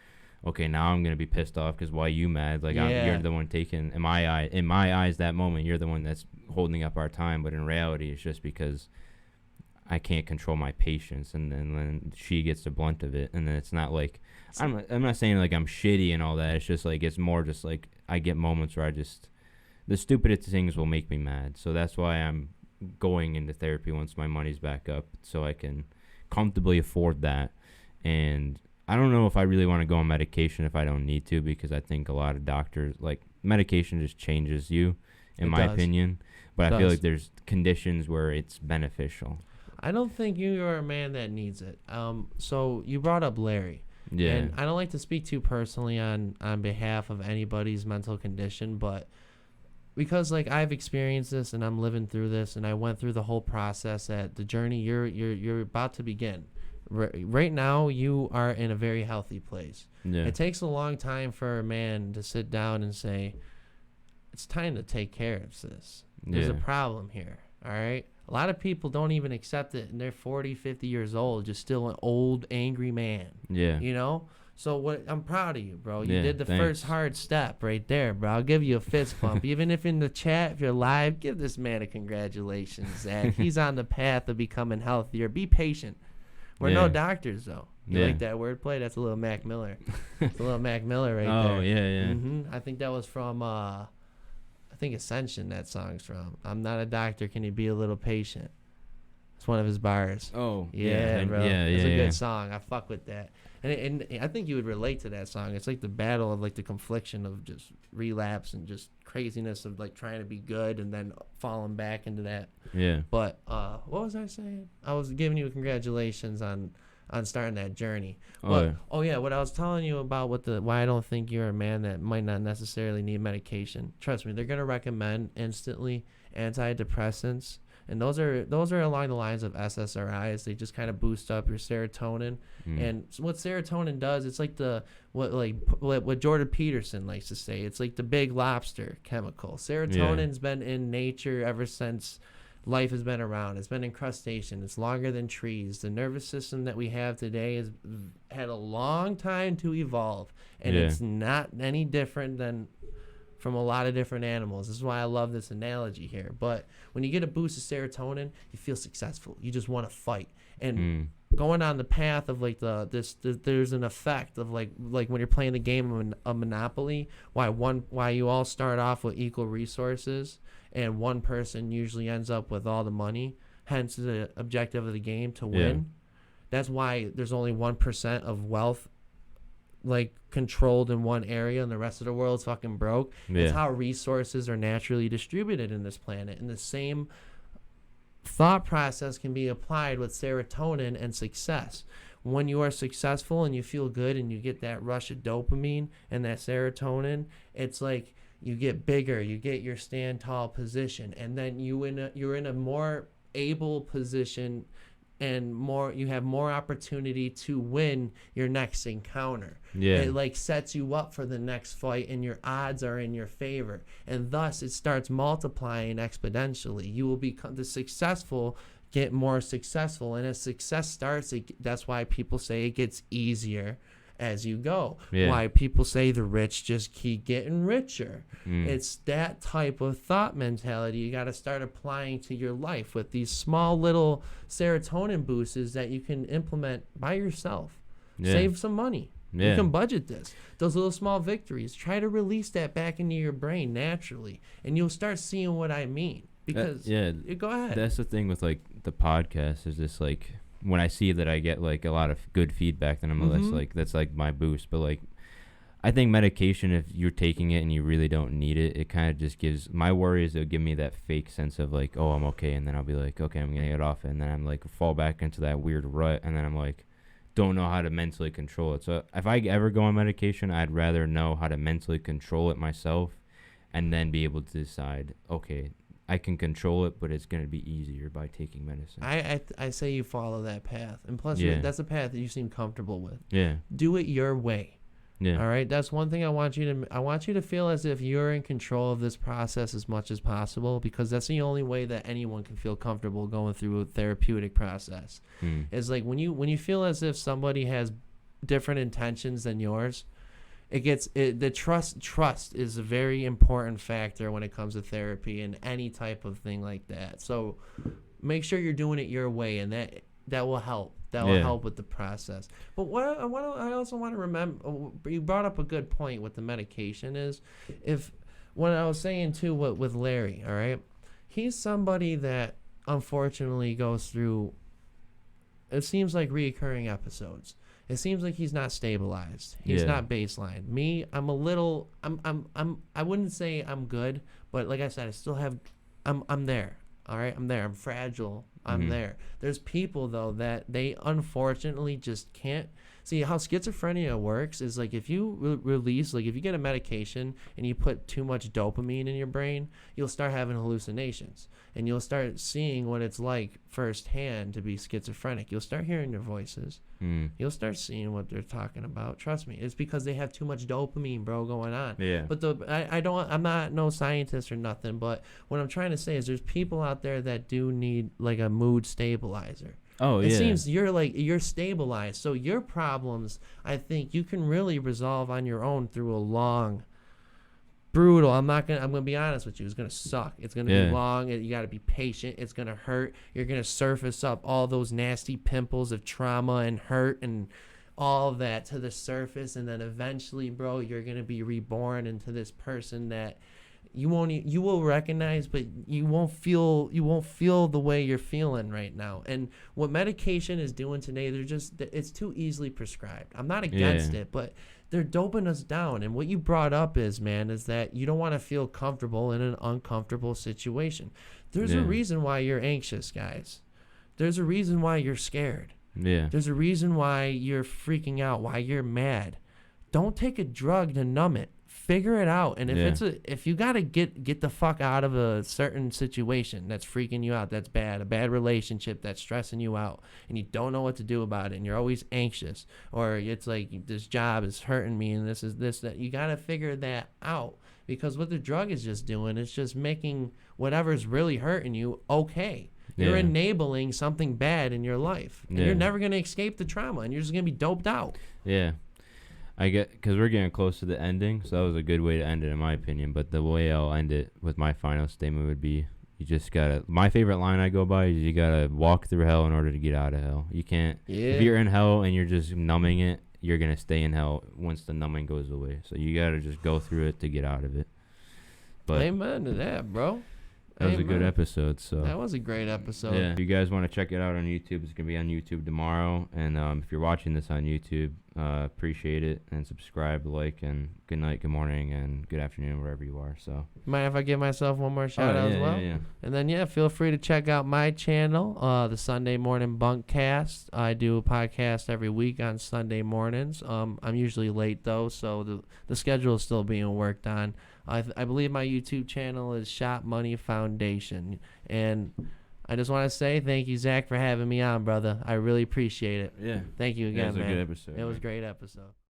okay, now I'm gonna be pissed off because why are you mad? Like, you're the one taking, in my eyes, that moment, you're the one that's holding up our time. But in reality, it's just because I can't control my patience, and then she gets the blunt of it. And then it's not like, I'm not saying like I'm shitty and all that. It's just like, it's more just like I get moments where the stupidest things will make me mad. So that's why I'm going into therapy once my money's back up, so I can comfortably afford that. And I don't know if I really want to go on medication if I don't need to, because I think a lot of doctors, like, medication just changes you, in my opinion. But I feel like there's conditions where it's beneficial. I don't think you are a man that needs it. So you brought up Larry. Yeah. And I don't like to speak too personally on behalf of anybody's mental condition, but because like I've experienced this and I'm living through this, and I went through the whole process at the journey you're about to begin. Right now, you are in a very healthy place. Yeah. It takes a long time for a man to sit down and say, it's time to take care of this. There's a problem here, all right? A lot of people don't even accept it, and they're 40, 50 years old, just still an old, angry man. Yeah. You know? So I'm proud of you, bro. You did the thanks. first hard step right there, bro. I'll give you a fist bump. Even if in the chat, if you're live, give this man a congratulations, Zach. He's on the path of becoming healthier. Be patient. We're no doctors, though. You like that wordplay? That's a little Mac Miller. It's a little Mac Miller right there. Oh, yeah. Mm-hmm. I think that was from, I think Ascension, that song's from. I'm not a doctor. Can you be a little patient? It's one of his bars. Oh, Yeah, bro. Yeah, It's a yeah. good song. I fuck with that. And I think you would relate to that song. It's like the battle of like the confliction of just relapse and just craziness of like trying to be good and then falling back into that. Yeah. But what was I saying? I was giving you congratulations on starting that journey. But, what I was telling you about why I don't think you're a man that might not necessarily need medication. Trust me, they're gonna recommend instantly antidepressants, and those are along the lines of SSRIs. They just kind of boost up your serotonin. And what serotonin does, it's like what Jordan Peterson likes to say. It's like the big lobster chemical. Serotonin's been in nature ever since life has been around. It's been in crustacean. It's longer than trees. The nervous system that we have today has had a long time to evolve, and it's not any different than from a lot of different animals. This is why I love this analogy here. But when you get a boost of serotonin, you feel successful. You just want to fight. And going on the path of like there's an effect of like when you're playing the game of Monopoly, why you all start off with equal resources and one person usually ends up with all the money, hence the objective of the game to win. That's why there's only 1% of wealth like controlled in one area and the rest of the world's fucking broke. It's how resources are naturally distributed in this planet. And the same thought process can be applied with serotonin and success. When you are successful and you feel good and you get that rush of dopamine and that serotonin, it's like you get bigger, you get your stand tall position, and then you're in a more able position and you have more opportunity to win your next encounter. It like sets you up for the next fight, and your odds are in your favor, and thus it starts multiplying exponentially. You will become the successful get more successful, and as success starts, that's why people say it gets easier as you go. Why people say the rich just keep getting richer. It's that type of thought mentality you got to start applying to your life with these small little serotonin boosts that you can implement by yourself. Save some money. You can budget this. Those little small victories, try to release that back into your brain naturally, and you'll start seeing what I mean. Because go ahead. That's the thing with like the podcast is just like when I see that I get like a lot of good feedback, then that's like my boost. But like I think medication, if you're taking it and you really don't need it, it kind of just gives my worry is it'll give me that fake sense of like, oh, I'm okay, and then I'll be like, okay, I'm gonna get off it, and then I'm like fall back into that weird rut, and then I'm like don't know how to mentally control it. So if I ever go on medication, I'd rather know how to mentally control it myself, and then be able to decide, okay, I can control it, but it's going to be easier by taking medicine. I say you follow that path. And plus, that's a path that you seem comfortable with. Do it your way. All right? That's one thing I want you to feel as if you're in control of this process as much as possible, because that's the only way that anyone can feel comfortable going through a therapeutic process. It's like when you feel as if somebody has different intentions than yours, the trust is a very important factor when it comes to therapy and any type of thing like that. So make sure you're doing it your way, and that will help. That will help with the process. But I also want to remember, you brought up a good point with the medication is, when I was saying too with Larry, all right, he's somebody that unfortunately goes through, it seems like reoccurring episodes. It seems like he's not stabilized. He's not baseline. Me, I'm a little. I wouldn't say I'm good, but like I said, I still have. I'm there. All right, I'm there. I'm fragile. I'm there. There's people though that they unfortunately just can't see how schizophrenia works. Is like if you release, like if you get a medication and you put too much dopamine in your brain, you'll start having hallucinations, and you'll start seeing what it's like firsthand to be schizophrenic. You'll start hearing their voices. You'll start seeing what they're talking about. Trust me, it's because they have too much dopamine, bro, going on. But I'm not no scientist or nothing, but what I'm trying to say is there's people out there that do need like a mood stabilizer. It seems you're stabilized, so your problems, I think you can really resolve on your own through a long, brutal. I'm gonna be honest with you. It's gonna suck. It's gonna be long. You gotta be patient. It's gonna hurt. You're gonna surface up all those nasty pimples of trauma and hurt and all of that to the surface, and then eventually, bro, you're gonna be reborn into this person that you will recognize, but you won't feel the way you're feeling right now. And what medication is doing today, it's too easily prescribed. I'm not against it, but they're doping us down. And what you brought up is that you don't want to feel comfortable in an uncomfortable situation. There's a reason why you're anxious, guys. There's a reason why you're scared. Yeah. There's a reason why you're freaking out, why you're mad. Don't take a drug to numb it. Figure it out. And if you got to get the fuck out of a certain situation that's freaking you out, that's bad, a bad relationship that's stressing you out, and you don't know what to do about it, and you're always anxious, or it's like this job is hurting me and this, that, you got to figure that out. Because what the drug is just doing is just making whatever's really hurting you okay. You're enabling something bad in your life. And you're never going to escape the trauma, and you're just going to be doped out. Yeah. Because we're getting close to the ending, so that was a good way to end it, in my opinion. But the way I'll end it with my final statement would be, you just gotta. My favorite line I go by is, you gotta walk through hell in order to get out of hell. You can't. Yeah. If you're in hell and you're just numbing it, you're gonna stay in hell once the numbing goes away. So you gotta just go through it to get out of it. But amen to that, bro. That was a good episode. So that was a great episode. Yeah. If you guys want to check it out on YouTube, it's gonna be on YouTube tomorrow. And if you're watching this on YouTube, appreciate it, and subscribe, like, and good night, good morning, and good afternoon, wherever you are. So mind if I give myself one more shout out as well? Yeah. And then feel free to check out my channel, the Sunday Morning Bunkcast. I do a podcast every week on Sunday mornings. I'm usually late though, so the schedule is still being worked on. I believe my YouTube channel is Shot Money Foundation. And I just want to say thank you, Zach, for having me on, brother. I really appreciate it. Yeah. Thank you again, man. It was a good episode. It was a great episode.